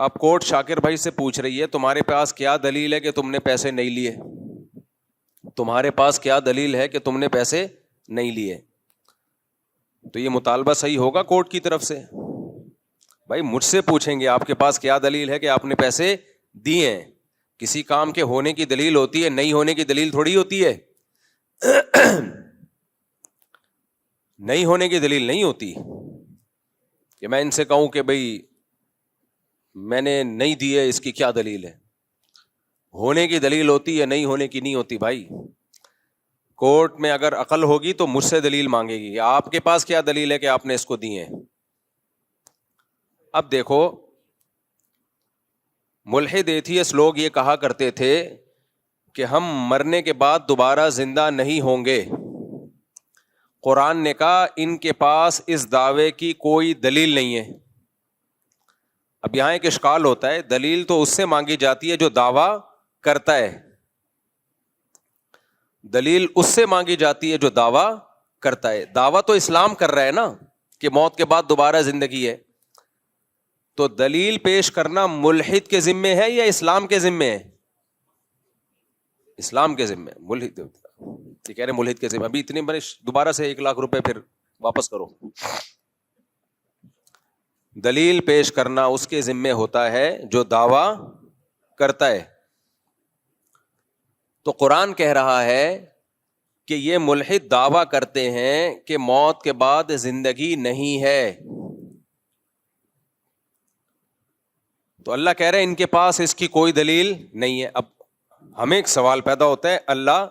اب کورٹ شاکر بھائی سے پوچھ رہی ہے تمہارے پاس کیا دلیل ہے کہ تم نے پیسے نہیں لیے, تمہارے پاس کیا دلیل ہے کہ تم نے پیسے نہیں لیے. تو یہ مطالبہ صحیح ہوگا کورٹ کی طرف سے, بھائی مجھ سے پوچھیں گے آپ کے پاس کیا دلیل ہے کہ آپ نے پیسے دیے ہیں. کسی کام کے ہونے کی دلیل ہوتی ہے, نہیں ہونے کی دلیل تھوڑی ہوتی ہے. نہیں ہونے کی دلیل نہیں ہوتی کہ میں ان سے کہوں کہ بھئی میں نے نہیں دیے, اس کی کیا دلیل ہے. ہونے کی دلیل ہوتی ہے, نہیں ہونے کی نہیں ہوتی. بھائی کورٹ میں اگر عقل ہوگی تو مجھ سے دلیل مانگے گی, آپ کے پاس کیا دلیل ہے کہ آپ نے اس کو دیے ہیں. اب دیکھو ملحد ایتھیسٹ لوگ یہ کہا کرتے تھے کہ ہم مرنے کے بعد دوبارہ زندہ نہیں ہوں گے. قرآن نے کہا ان کے پاس اس دعوے کی کوئی دلیل نہیں ہے. اب یہاں ایک اشکال ہوتا ہے, دلیل تو اس سے مانگی جاتی ہے جو دعویٰ کرتا ہے, دلیل اس سے مانگی جاتی ہے جو دعویٰ کرتا ہے. دعویٰ تو اسلام کر رہا ہے نا کہ موت کے بعد دوبارہ زندگی ہے, تو دلیل پیش کرنا ملحد کے ذمے ہے یا اسلام کے ذمے ہے؟ اسلام کے ذمے. ملحد یہ کہہ رہے ملحد کے ذمے, ابھی اتنے بڑے دوبارہ سے 1 لاکھ روپے پھر واپس کرو. دلیل پیش کرنا اس کے ذمے ہوتا ہے جو دعویٰ کرتا ہے. تو قرآن کہہ رہا ہے کہ یہ ملحد دعویٰ کرتے ہیں کہ موت کے بعد زندگی نہیں ہے, تو اللہ کہہ رہے ہیں ان کے پاس اس کی کوئی دلیل نہیں ہے. اب ہمیں ایک سوال پیدا ہوتا ہے, اللہ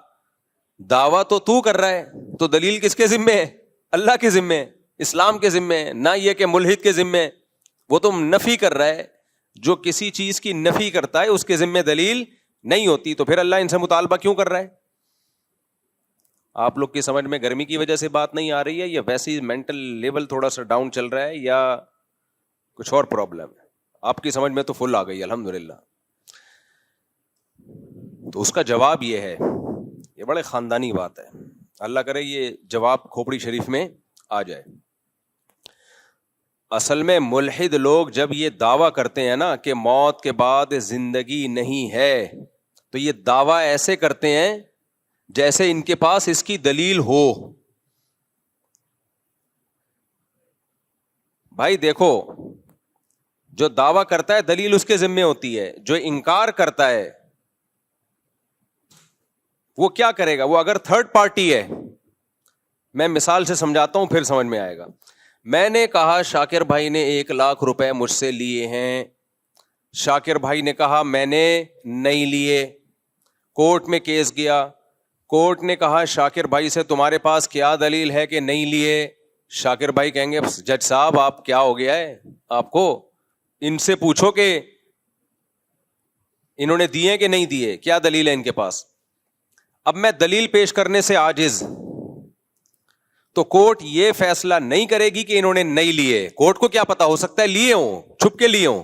دعویٰ تو کر رہا ہے, تو دلیل کس کے ذمے ہے؟ اللہ کے ذمے ہے, اسلام کے ذمے ہے, نہ یہ کہ ملحد کے ذمے ہے. وہ تو نفی کر رہا ہے, جو کسی چیز کی نفی کرتا ہے اس کے ذمے دلیل نہیں ہوتی. تو پھر اللہ ان سے مطالبہ کیوں کر رہا ہے؟ آپ لوگ کی سمجھ میں گرمی کی وجہ سے بات نہیں آ رہی ہے, یا ویسے ہی مینٹل لیول تھوڑا سا ڈاؤن چل رہا ہے, یا کچھ اور پرابلم ہے؟ آپ کی سمجھ میں تو فل آ گئی الحمدللہ. تو اس کا جواب یہ ہے, یہ بڑے خاندانی بات ہے, اللہ کرے یہ جواب کھوپڑی شریف میں آ جائے. اصل میں ملحد لوگ جب یہ دعویٰ کرتے ہیں نا کہ موت کے بعد زندگی نہیں ہے, تو یہ دعویٰ ایسے کرتے ہیں جیسے ان کے پاس اس کی دلیل ہو. بھائی دیکھو, جو دعویٰ کرتا ہے دلیل اس کے ذمے ہوتی ہے, جو انکار کرتا ہے وہ کیا کرے گا؟ وہ اگر تھرڈ پارٹی ہے, میں مثال سے سمجھاتا ہوں پھر سمجھ میں آئے گا. میں نے کہا شاکر بھائی نے 1 لاکھ روپے مجھ سے لیے ہیں, شاکر بھائی نے کہا میں نے نہیں لیے. کورٹ میں کیس گیا, کورٹ نے کہا شاکر بھائی سے تمہارے پاس کیا دلیل ہے کہ نہیں لیے؟ شاکر بھائی کہیں گے جج صاحب آپ کیا ہو گیا ہے آپ کو, ان سے پوچھو کہ انہوں نے دیے کہ نہیں دیے, کیا دلیل ہے ان کے پاس. اب میں دلیل پیش کرنے سے عاجز, تو کورٹ یہ فیصلہ نہیں کرے گی کہ انہوں نے نہیں لیے. کورٹ کو کیا پتا, ہو سکتا ہے لیے ہوں, چھپ کے لیے ہوں.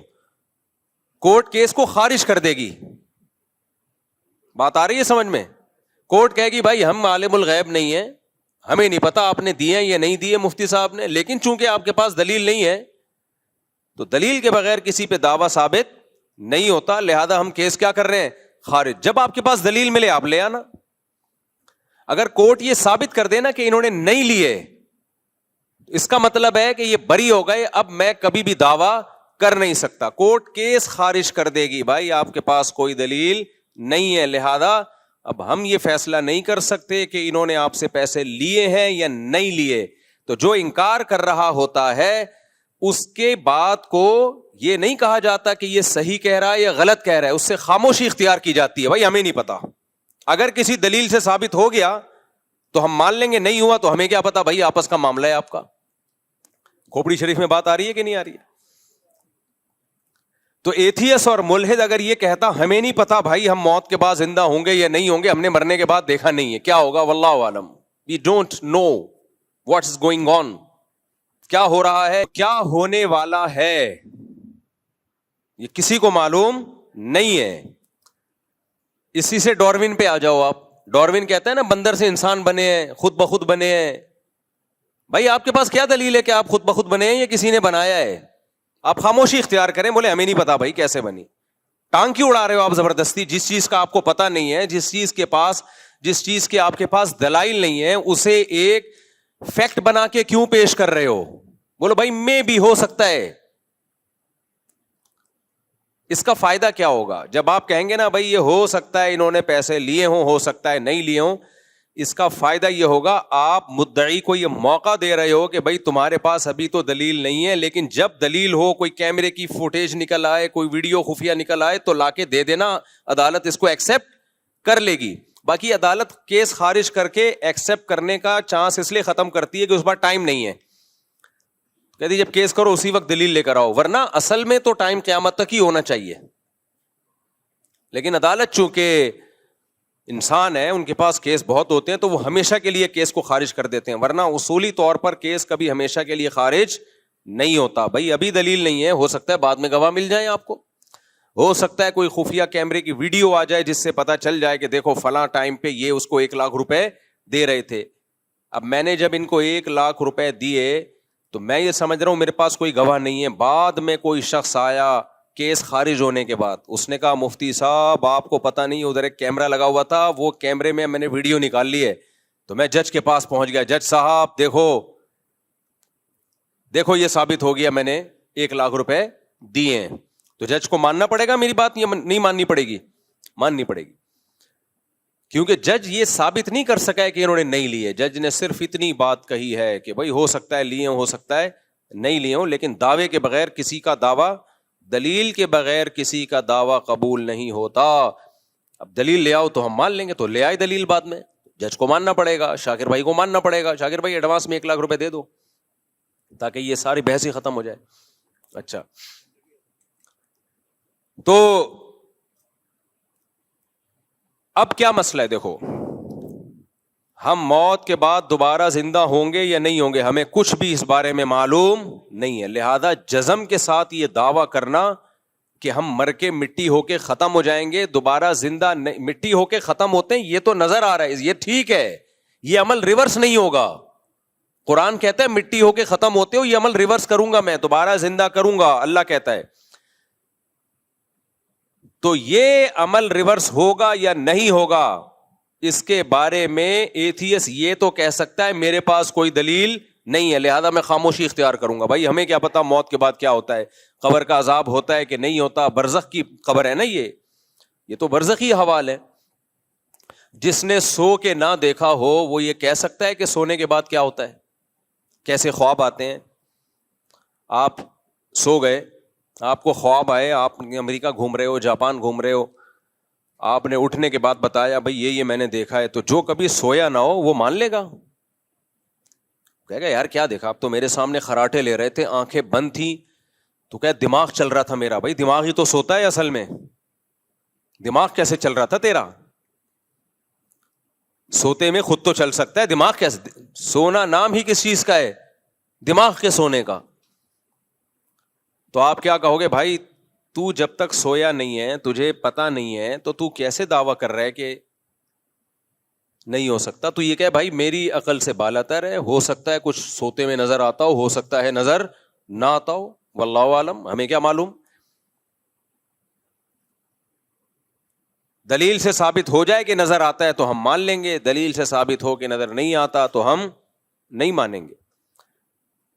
کورٹ کیس کو خارج کر دے گی. بات آ رہی ہے سمجھ میں؟ کورٹ کہے گی بھائی ہم عالم الغیب نہیں ہیں, ہمیں نہیں پتا آپ نے دیے یا نہیں دیے مفتی صاحب نے, لیکن چونکہ آپ کے پاس دلیل نہیں ہے تو دلیل کے بغیر کسی پہ دعویٰ ثابت نہیں ہوتا, لہذا ہم کیس کیا کر رہے ہیں؟ خارج. جب آپ کے پاس دلیل ملے آپ لے آنا. اگر کورٹ یہ ثابت کر دینا کہ انہوں نے نہیں لیے, اس کا مطلب ہے کہ یہ بری ہو گئے, اب میں کبھی بھی دعویٰ کر نہیں سکتا. کورٹ کیس خارج کر دے گی, بھائی آپ کے پاس کوئی دلیل نہیں ہے, لہذا اب ہم یہ فیصلہ نہیں کر سکتے کہ انہوں نے آپ سے پیسے لیے ہیں یا نہیں لیے. تو جو انکار کر رہا ہوتا ہے اس کے بات کو یہ نہیں کہا جاتا کہ یہ صحیح کہہ رہا ہے یا غلط کہہ رہا ہے, اس سے خاموشی اختیار کی جاتی ہے, بھائی ہمیں نہیں پتا. اگر کسی دلیل سے ثابت ہو گیا تو ہم مان لیں گے, نہیں ہوا تو ہمیں کیا پتا, بھائی آپس کا معاملہ ہے آپ کا. کھوپڑی شریف میں بات آ رہی ہے کہ نہیں آ رہی ہے؟ تو ایتھیس اور ملحد اگر یہ کہتا ہمیں نہیں پتا بھائی ہم موت کے بعد زندہ ہوں گے یا نہیں ہوں گے, ہم نے مرنے کے بعد دیکھا نہیں ہے, کیا ہوگا واللہ عالم, we don't know what is going on, کیا ہو رہا ہے, کیا ہونے والا ہے, یہ کسی کو معلوم نہیں ہے. اسی سے ڈاروین پہ آ جاؤ آپ. ڈاروین کہتا ہے نا بندر سے انسان بنے ہیں, خود بخود بنے ہیں. بھائی آپ کے پاس کیا دلیل ہے کہ آپ خود بخود بنے ہیں یا کسی نے بنایا ہے؟ آپ خاموشی اختیار کریں, بولے ہمیں نہیں پتا بھائی کیسے بنی. ٹانگ کیوں اڑا رہے ہو آپ زبردستی؟ جس چیز کا آپ کو پتا نہیں ہے, جس چیز کے آپ کے پاس دلائل نہیں ہے, اسے ایک فیکٹ بنا کے کیوں پیش کر رہے ہو؟ بولو بھائی میں بھی ہو سکتا ہے. اس کا فائدہ کیا ہوگا جب آپ کہیں گے نا بھائی یہ ہو سکتا ہے انہوں نے پیسے لیے ہوں, ہو سکتا ہے نہیں لیے ہوں. اس کا فائدہ یہ ہوگا آپ مدعی کو یہ موقع دے رہے ہو کہ بھائی تمہارے پاس ابھی تو دلیل نہیں ہے, لیکن جب دلیل ہو, کوئی کیمرے کی فوٹیج نکل آئے, کوئی ویڈیو خفیہ نکل آئے, تو لا کے دے دینا, عدالت اس کو ایکسپٹ کر لے گی. باقی عدالت کیس خارج کر کے ایکسپٹ کرنے کا چانس اس لیے ختم کرتی ہے کہ اس بار ٹائم نہیں ہے. کہتی جب کیس کرو اسی وقت دلیل لے کر آؤ, ورنہ اصل میں تو ٹائم قیامت تک ہی ہونا چاہیے. لیکن عدالت چونکہ انسان ہے, ان کے پاس کیس بہت ہوتے ہیں, تو وہ ہمیشہ کے لیے کیس کو خارج کر دیتے ہیں, ورنہ اصولی طور پر کیس کبھی ہمیشہ کے لیے خارج نہیں ہوتا. بھائی ابھی دلیل نہیں ہے, ہو سکتا ہے بعد میں گواہ مل جائیں آپ کو, ہو سکتا ہے کوئی خفیہ کیمرے کی ویڈیو آ جائے جس سے پتا چل جائے کہ دیکھو فلاں ٹائم پہ یہ اس کو 1,00,000 روپے دے رہے تھے. اب میں نے جب ان کو 1,00,000 روپے دیے تو میں یہ سمجھ رہا ہوں میرے پاس کوئی گواہ نہیں ہے. بعد میں کوئی شخص آیا کیس خارج ہونے کے بعد, اس نے کہا مفتی صاحب آپ کو پتا نہیں ادھر ایک کیمرہ لگا ہوا تھا, وہ کیمرے میں نے ویڈیو نکال لی ہے. تو میں جج کے پاس پہنچ گیا, جج صاحب دیکھو یہ ثابت ہو گیا میں نے 1,00,000 روپے دیے ہیں. تو جج کو ماننا پڑے گا میری بات, یہ نہیں ماننی پڑے گی؟ ماننی پڑے گی, کیونکہ جج یہ ثابت نہیں کر سکا ہے کہ انہوں نے نہیں لیے. جج نے صرف اتنی بات کہی ہے کہ بھائی ہو سکتا ہے لیے ہوں, ہو سکتا ہے نہیں لیے ہوں, لیکن دعوے کے بغیر کسی کا دعویٰ, دلیل کے بغیر کسی کا دعویٰ قبول نہیں ہوتا. اب دلیل لے آؤ تو ہم مان لیں گے, تو لے آئے دلیل, بعد میں جج کو ماننا پڑے گا, شاکر بھائی کو ماننا پڑے گا. شاکر بھائی ایڈوانس میں 1,00,000 روپے دے دو تاکہ یہ ساری بحث ہی ختم ہو جائے. اچھا, تو اب کیا مسئلہ ہے؟ دیکھو, ہم موت کے بعد دوبارہ زندہ ہوں گے یا نہیں ہوں گے, ہمیں کچھ بھی اس بارے میں معلوم نہیں ہے. لہذا جزم کے ساتھ یہ دعویٰ کرنا کہ ہم مر کے مٹی ہو کے ختم ہو جائیں گے, دوبارہ زندہ مٹی ہو کے ختم ہوتے ہیں, یہ تو نظر آ رہا ہے, یہ ٹھیک ہے, یہ عمل ریورس نہیں ہوگا. قرآن کہتا ہے مٹی ہو کے ختم ہوتے ہو, یہ عمل ریورس کروں گا میں, دوبارہ زندہ کروں گا, اللہ کہتا ہے. تو یہ عمل ریورس ہوگا یا نہیں ہوگا, اس کے بارے میں ایتھیس یہ تو کہہ سکتا ہے میرے پاس کوئی دلیل نہیں ہے, لہذا میں خاموشی اختیار کروں گا. بھائی ہمیں کیا پتا موت کے بعد کیا ہوتا ہے, قبر کا عذاب ہوتا ہے کہ نہیں ہوتا, برزخ کی قبر ہے نا, یہ تو برزخی حوال ہے. جس نے سو کے نہ دیکھا ہو وہ یہ کہہ سکتا ہے کہ سونے کے بعد کیا ہوتا ہے, کیسے خواب آتے ہیں. آپ سو گئے, آپ کو خواب آئے, آپ امریکہ گھوم رہے ہو, جاپان گھوم رہے ہو, آپ نے اٹھنے کے بعد بتایا بھائی یہ میں نے دیکھا ہے, تو جو کبھی سویا نہ ہو وہ مان لے گا, کہے گا یار کیا دیکھا, آپ تو میرے سامنے خراٹے لے رہے تھے, آنکھیں بند تھی, تو کہ دماغ چل رہا تھا میرا. بھائی دماغ ہی تو سوتا ہے, اصل میں دماغ کیسے چل رہا تھا تیرا؟ سوتے میں خود تو چل سکتا ہے, دماغ کیسے؟ سونا نام ہی کس چیز کا ہے؟ دماغ کے سونے کا. تو آپ کیا کہو گے, بھائی تو جب تک سویا نہیں ہے, تجھے پتا نہیں ہے, تو کیسے دعویٰ کر رہا ہے کہ نہیں ہو سکتا؟ تو یہ کہ بھائی میری عقل سے بالاتر ہے, ہو سکتا ہے کچھ سوتے میں نظر آتا ہو سکتا ہے نظر نہ آتا ہو, واللہ عالم, ہمیں کیا معلوم. دلیل سے ثابت ہو جائے کہ نظر آتا ہے تو ہم مان لیں گے, دلیل سے ثابت ہو کہ نظر نہیں آتا تو ہم نہیں مانیں گے.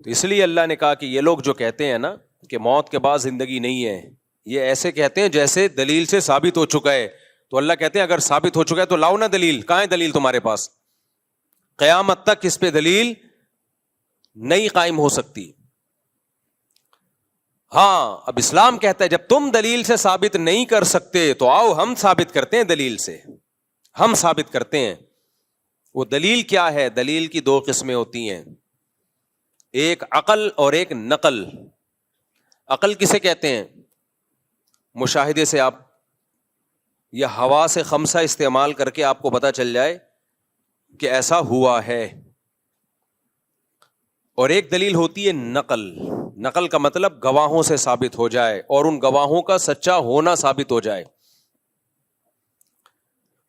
تو اس لیے اللہ نے کہا کہ یہ لوگ جو کہتے ہیں نا کہ موت کے بعد زندگی نہیں ہے, یہ ایسے کہتے ہیں جیسے دلیل سے ثابت ہو چکا ہے. تو اللہ کہتے ہیں اگر ثابت ہو چکا ہے تو لاؤ نا دلیل, کہاں ہے دلیل تمہارے پاس؟ قیامت تک اس پہ دلیل نہیں قائم ہو سکتی. ہاں, اب اسلام کہتا ہے جب تم دلیل سے ثابت نہیں کر سکتے تو آؤ ہم ثابت کرتے ہیں دلیل سے, ہم ثابت کرتے ہیں. وہ دلیل کیا ہے؟ دلیل کی 2 قسمیں ہوتی ہیں, ایک عقل اور ایک نقل. عقل کسے کہتے ہیں؟ مشاہدے سے آپ یا حواس خمسہ استعمال کر کے آپ کو پتا چل جائے کہ ایسا ہوا ہے. اور ایک دلیل ہوتی ہے نقل. نقل کا مطلب گواہوں سے ثابت ہو جائے اور ان گواہوں کا سچا ہونا ثابت ہو جائے.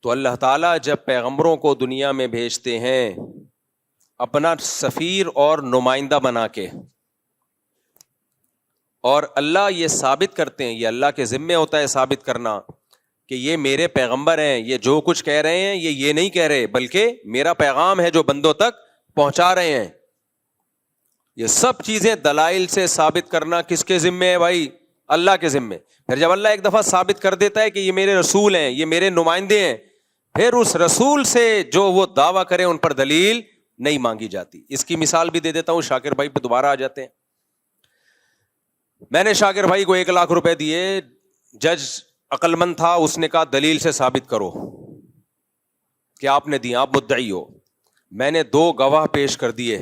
تو اللہ تعالیٰ جب پیغمبروں کو دنیا میں بھیجتے ہیں اپنا سفیر اور نمائندہ بنا کے, اور اللہ یہ ثابت کرتے ہیں, یہ اللہ کے ذمے ہوتا ہے ثابت کرنا کہ یہ میرے پیغمبر ہیں, یہ جو کچھ کہہ رہے ہیں یہ نہیں کہہ رہے, بلکہ میرا پیغام ہے جو بندوں تک پہنچا رہے ہیں. یہ سب چیزیں دلائل سے ثابت کرنا کس کے ذمے ہے بھائی؟ اللہ کے ذمے. پھر جب اللہ ایک دفعہ ثابت کر دیتا ہے کہ یہ میرے رسول ہیں, یہ میرے نمائندے ہیں, پھر اس رسول سے جو وہ دعویٰ کرے ان پر دلیل نہیں مانگی جاتی. اس کی مثال بھی دے دیتا ہوں, شاکر بھائی پہ دوبارہ آ جاتے ہیں. میں نے شاکر بھائی کو 1 لاکھ روپے دیے, جج عقل مند تھا, اس نے کہا دلیل سے ثابت کرو کہ آپ نے دی, آپ مدعی ہو. میں نے 2 گواہ پیش کر دیے,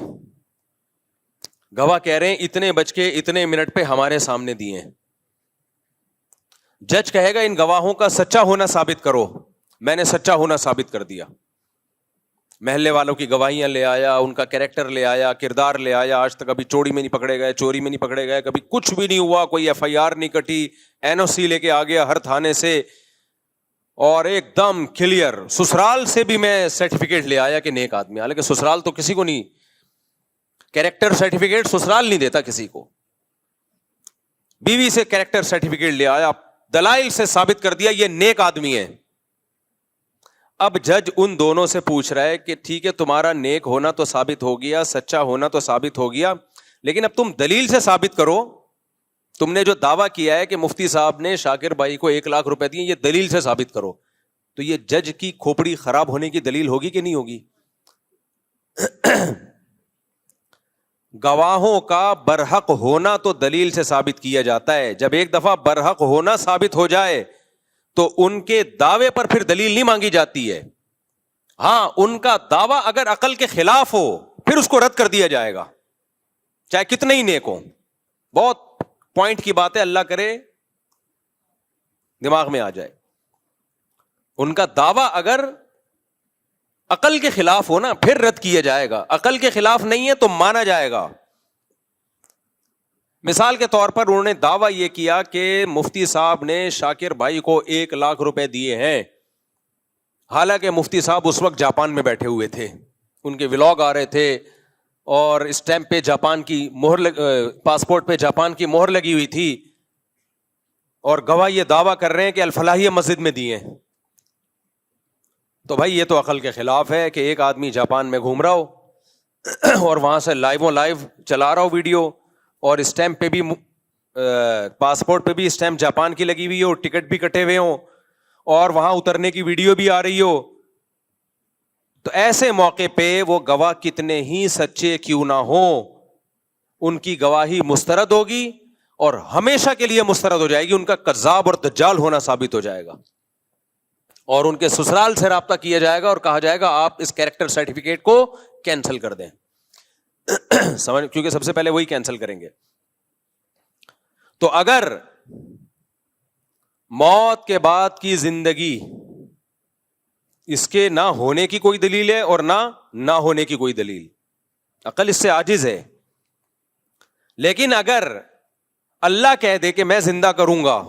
گواہ کہہ رہے ہیں اتنے بج کے اتنے منٹ پہ ہمارے سامنے دیے. جج کہے گا ان گواہوں کا سچا ہونا ثابت کرو. میں نے سچا ہونا ثابت کر دیا, محلے والوں کی گواہیاں لے آیا, ان کا کیریکٹر لے آیا, کردار لے آیا. آج تک ابھی چوری میں نہیں پکڑے گئے, چوری میں نہیں پکڑے گئے, کبھی کچھ بھی نہیں ہوا, کوئی FIR نہیں کٹی, NOC لے کے آ گیا ہر تھانے سے, اور ایک دم کلیئر. سسرال سے بھی میں سرٹیفکیٹ لے آیا کہ نیک آدمی, حالانکہ سسرال تو کسی کو نہیں, کیریکٹر سرٹیفکیٹ سسرال نہیں دیتا کسی کو. بیوی سے کیریکٹر سرٹیفکیٹ لے آیا, دلائل سے ثابت کر دیا یہ نیک آدمی ہے. اب جج ان دونوں سے پوچھ رہا ہے کہ ٹھیک ہے تمہارا نیک ہونا تو ثابت ہو گیا, سچا ہونا تو ثابت ہو گیا, لیکن اب تم دلیل سے ثابت کرو. تم نے جو دعویٰ کیا ہے کہ مفتی صاحب نے شاکر بھائی کو 1 لاکھ روپے دیے, یہ دلیل سے ثابت کرو. تو یہ جج کی کھوپڑی خراب ہونے کی دلیل ہوگی کہ نہیں ہوگی؟ گواہوں کا برحق ہونا تو دلیل سے ثابت کیا جاتا ہے. جب ایک دفعہ برحق ہونا ثابت ہو جائے تو ان کے دعوے پر پھر دلیل نہیں مانگی جاتی ہے. ہاں, ان کا دعویٰ اگر عقل کے خلاف ہو پھر اس کو رد کر دیا جائے گا, چاہے کتنے ہی نیک ہوں. بہت پوائنٹ کی بات ہے, اللہ کرے دماغ میں آ جائے. ان کا دعویٰ اگر عقل کے خلاف ہو نا پھر رد کیا جائے گا, عقل کے خلاف نہیں ہے تو مانا جائے گا. مثال کے طور پر انہوں نے دعویٰ یہ کیا کہ مفتی صاحب نے شاکر بھائی کو 1 لاکھ روپے دیے ہیں, حالانکہ مفتی صاحب اس وقت جاپان میں بیٹھے ہوئے تھے, ان کے ولاگ آ رہے تھے, اور اسٹیمپ پہ جاپان کی مہر, پاسپورٹ پہ جاپان کی مہر لگی ہوئی تھی, اور گواہ یہ دعویٰ کر رہے ہیں کہ الفلاحیہ مسجد میں دیے. تو بھائی یہ تو عقل کے خلاف ہے کہ ایک آدمی جاپان میں گھوم رہا ہو اور وہاں سے لائیو چلا رہا ہو ویڈیو, اور اسٹیمپ پہ بھی, پاسپورٹ پہ بھی اسٹیمپ جاپان کی لگی ہوئی ہو, ٹکٹ بھی کٹے ہوئے ہوں, اور وہاں اترنے کی ویڈیو بھی آ رہی ہو. تو ایسے موقع پہ وہ گواہ کتنے ہی سچے کیوں نہ ہوں, ان کی گواہی مسترد ہوگی, اور ہمیشہ کے لیے مسترد ہو جائے گی. ان کا کذاب اور دجال ہونا ثابت ہو جائے گا, اور ان کے سسرال سے رابطہ کیا جائے گا اور کہا جائے گا آپ اس کیریکٹر سرٹیفکیٹ کو کینسل کر دیں. سمجھ, کیونکہ سب سے پہلے وہی کینسل کریں گے. تو اگر موت کے بعد کی زندگی, اس کے نہ ہونے کی کوئی دلیل ہے اور نہ ہونے کی کوئی دلیل, عقل اس سے عاجز ہے. لیکن اگر اللہ کہہ دے کہ میں زندہ کروں گا,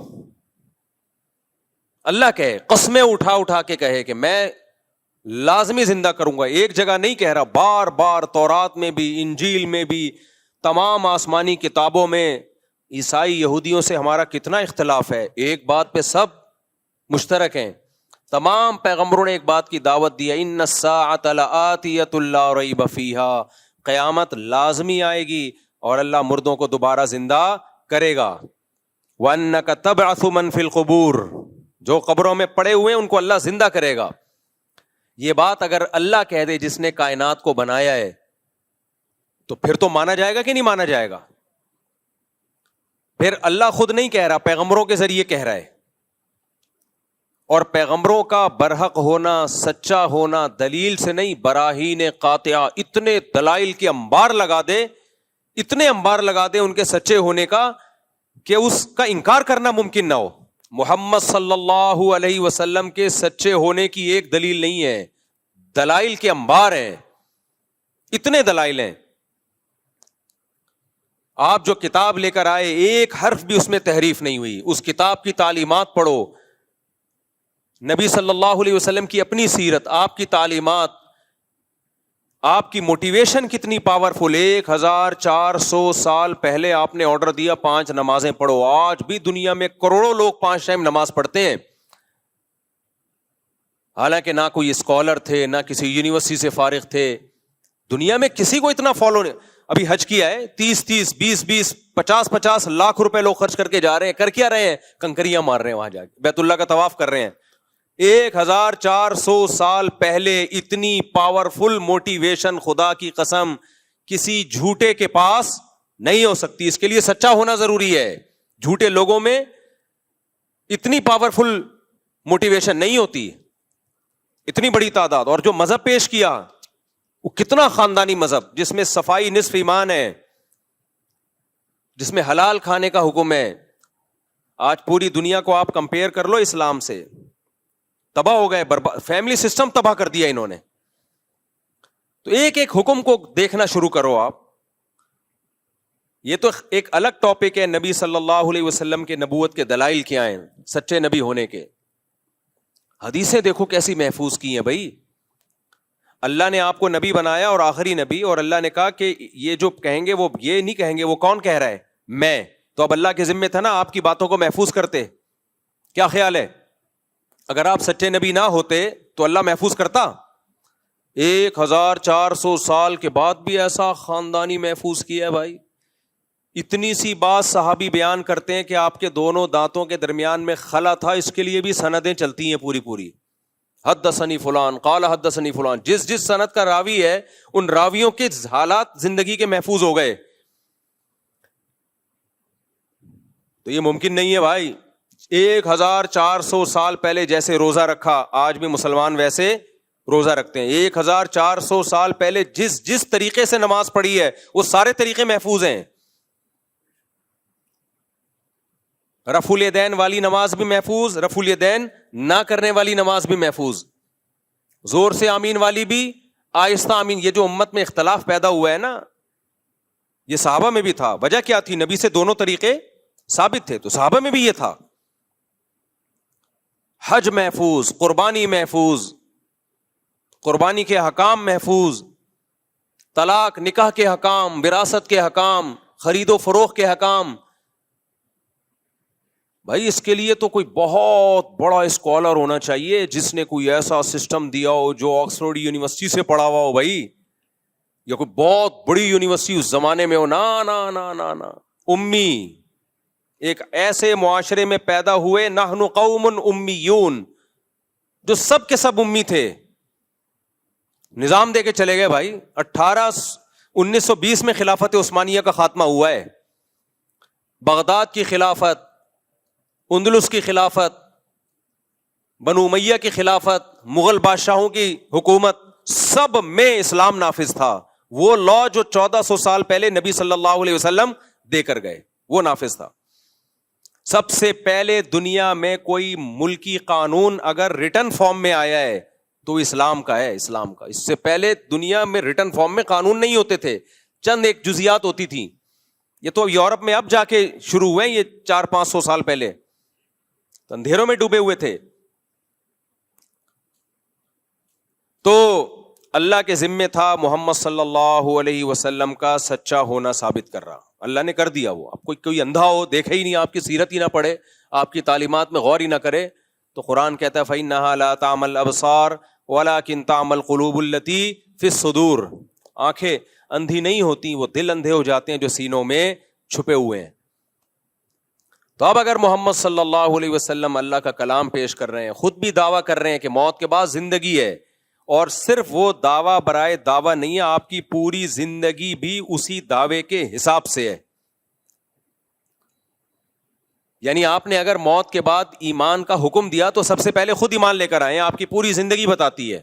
اللہ کہے, قسمیں اٹھا کے کہے کہ میں لازمی زندہ کروں گا, ایک جگہ نہیں کہہ رہا, بار بار تورات میں بھی, انجیل میں بھی, تمام آسمانی کتابوں میں. عیسائی یہودیوں سے ہمارا کتنا اختلاف ہے, ایک بات پہ سب مشترک ہیں. تمام پیغمبروں نے ایک بات کی دعوت دی ہے, ان الساعۃ لآتیۃ لا ریب فیہا, قیامت لازمی آئے گی اور اللہ مردوں کو دوبارہ زندہ کرے گا. وَأَنَّكَ تَبْعَثُ مَن فِي الْقُبُورِ, جو قبروں میں پڑے ہوئے ہیں ان کو اللہ زندہ کرے گا. یہ بات اگر اللہ کہہ دے جس نے کائنات کو بنایا ہے, تو پھر تو مانا جائے گا کہ نہیں مانا جائے گا؟ پھر اللہ خود نہیں کہہ رہا, پیغمبروں کے ذریعے کہہ رہا ہے. اور پیغمبروں کا برحق ہونا, سچا ہونا دلیل سے نہیں, براہین قاطعہ, اتنے دلائل کے انبار لگا دے, اتنے انبار لگا دے ان کے سچے ہونے کا کہ اس کا انکار کرنا ممکن نہ ہو. محمد صلی اللہ علیہ وسلم کے سچے ہونے کی ایک دلیل نہیں ہے, دلائل کے انبار ہیں, اتنے دلائل ہیں. آپ جو کتاب لے کر آئے, ایک حرف بھی اس میں تحریف نہیں ہوئی. اس کتاب کی تعلیمات پڑھو, نبی صلی اللہ علیہ وسلم کی اپنی سیرت, آپ کی تعلیمات, آپ کی موٹیویشن کتنی پاورفل. 1400 سال پہلے آپ نے آرڈر دیا 5 نمازیں پڑھو. آج بھی دنیا میں کروڑوں لوگ 5 ٹائم نماز پڑھتے ہیں, حالانکہ نہ کوئی اسکالر تھے, نہ کسی یونیورسٹی سے فارغ تھے. دنیا میں کسی کو اتنا فالو نہیں. ابھی حج کیا ہے 30 20 50 لاکھ روپے لوگ خرچ کر کے جا رہے ہیں. کر کیا رہے ہیں؟ کنکریاں مار رہے ہیں وہاں جا کے, بیت اللہ کا طواف کر رہے ہیں. 1400 سال پہلے اتنی پاورفل موٹیویشن خدا کی قسم کسی جھوٹے کے پاس نہیں ہو سکتی. اس کے لیے سچا ہونا ضروری ہے. جھوٹے لوگوں میں اتنی پاورفل موٹیویشن نہیں ہوتی, اتنی بڑی تعداد. اور جو مذہب پیش کیا وہ کتنا خاندانی مذہب, جس میں صفائی نصف ایمان ہے, جس میں حلال کھانے کا حکم ہے. آج پوری دنیا کو آپ کمپیئر کر لو اسلام سے, تباہ ہو گئے, فیملی سسٹم تباہ کر دیا انہوں نے. تو ایک ایک حکم کو دیکھنا شروع کرو آپ. یہ تو ایک الگ ٹاپک ہے نبی صلی اللہ علیہ وسلم کے نبوت کے دلائل کیا ہیں, سچے نبی ہونے کے. حدیثیں دیکھو کیسی محفوظ کی ہیں بھائی. اللہ نے آپ کو نبی بنایا اور آخری نبی, اور اللہ نے کہا کہ یہ جو کہیں گے وہ یہ نہیں کہیں گے, وہ کون کہہ رہا ہے؟ میں. تو اب اللہ کے ذمے تھا نا آپ کی باتوں کو محفوظ کرتے. کیا خیال ہے اگر آپ سچے نبی نہ ہوتے تو اللہ محفوظ کرتا؟ 1400 سال کے بعد بھی ایسا خاندانی محفوظ کیا ہے بھائی. اتنی سی بات صحابی بیان کرتے ہیں کہ آپ کے دونوں دانتوں کے درمیان میں خلا تھا, اس کے لیے بھی سندیں چلتی ہیں پوری پوری. حدثنی فلان قال حدثنی فلان, جس سند کا راوی ہے ان راویوں کے حالات زندگی کے محفوظ ہو گئے. تو یہ ممکن نہیں ہے بھائی. 1400 سال پہلے جیسے روزہ رکھا آج بھی مسلمان ویسے روزہ رکھتے ہیں. 1400 سال پہلے جس طریقے سے نماز پڑھی ہے وہ سارے طریقے محفوظ ہیں. رفع الیدین والی نماز بھی محفوظ, رفع الیدین نہ کرنے والی نماز بھی محفوظ, زور سے آمین والی بھی, آہستہ آمین. یہ جو امت میں اختلاف پیدا ہوا ہے نا, یہ صحابہ میں بھی تھا. وجہ کیا تھی؟ نبی سے دونوں طریقے ثابت تھے, تو صحابہ میں بھی یہ تھا. حج محفوظ, قربانی محفوظ, قربانی کے حکام محفوظ, طلاق نکاح کے حکام, وراثت کے حکام, خرید و فروخت کے حکام. بھائی اس کے لیے تو کوئی بہت بڑا اسکالر ہونا چاہیے جس نے کوئی ایسا سسٹم دیا ہو جو آکسفورڈ یونیورسٹی سے پڑھا ہوا ہو بھائی, یا کوئی بہت بڑی یونیورسٹی اس زمانے میں ہو. نا نا نا نا نا, امی. ایک ایسے معاشرے میں پیدا ہوئے, نحن قوم امیون, جو سب کے سب امی تھے. نظام دے کے چلے گئے بھائی. 1920 میں خلافت عثمانیہ کا خاتمہ ہوا ہے. بغداد کی خلافت, اندلس کی خلافت, بنو امیہ کی خلافت, مغل بادشاہوں کی حکومت, سب میں اسلام نافذ تھا. وہ لا جو 1400 سال پہلے نبی صلی اللہ علیہ وسلم دے کر گئے وہ نافذ تھا. سب سے پہلے دنیا میں کوئی ملکی قانون اگر ریٹن فارم میں آیا ہے تو اسلام کا ہے, اسلام کا. اس سے پہلے دنیا میں ریٹن فارم میں قانون نہیں ہوتے تھے, چند ایک جزیات ہوتی تھیں. یہ تو یورپ میں اب جا کے شروع ہوئے, یہ 400-500 سال پہلے تو اندھیروں میں ڈوبے ہوئے تھے. تو اللہ کے ذمے تھا محمد صلی اللہ علیہ وسلم کا سچا ہونا ثابت کر رہا. اللہ نے کر دیا. وہ اب کوئی اندھا ہو, دیکھے ہی نہیں, آپ کی سیرت ہی نہ پڑھے, آپ کی تعلیمات میں غور ہی نہ کرے, تو قرآن کہتا ہے فَإِنَّهَا لَا تَعْمَى الْأَبْصَارُ وَلَكِنْ تَعْمَى الْقُلُوبُ الَّتِي فِي الصُّدُورِ. آنکھیں اندھی نہیں ہوتی, وہ دل اندھے ہو جاتے ہیں جو سینوں میں چھپے ہوئے ہیں. تو اب اگر محمد صلی اللہ علیہ وسلم اللہ کا کلام پیش کر رہے ہیں, خود بھی دعویٰ کر رہے ہیں کہ موت کے بعد زندگی ہے, اور صرف وہ دعویٰ برائے دعویٰ نہیں ہے, آپ کی پوری زندگی بھی اسی دعوے کے حساب سے ہے. یعنی آپ نے اگر موت کے بعد ایمان کا حکم دیا تو سب سے پہلے خود ایمان لے کر آئے. آپ کی پوری زندگی بتاتی ہے,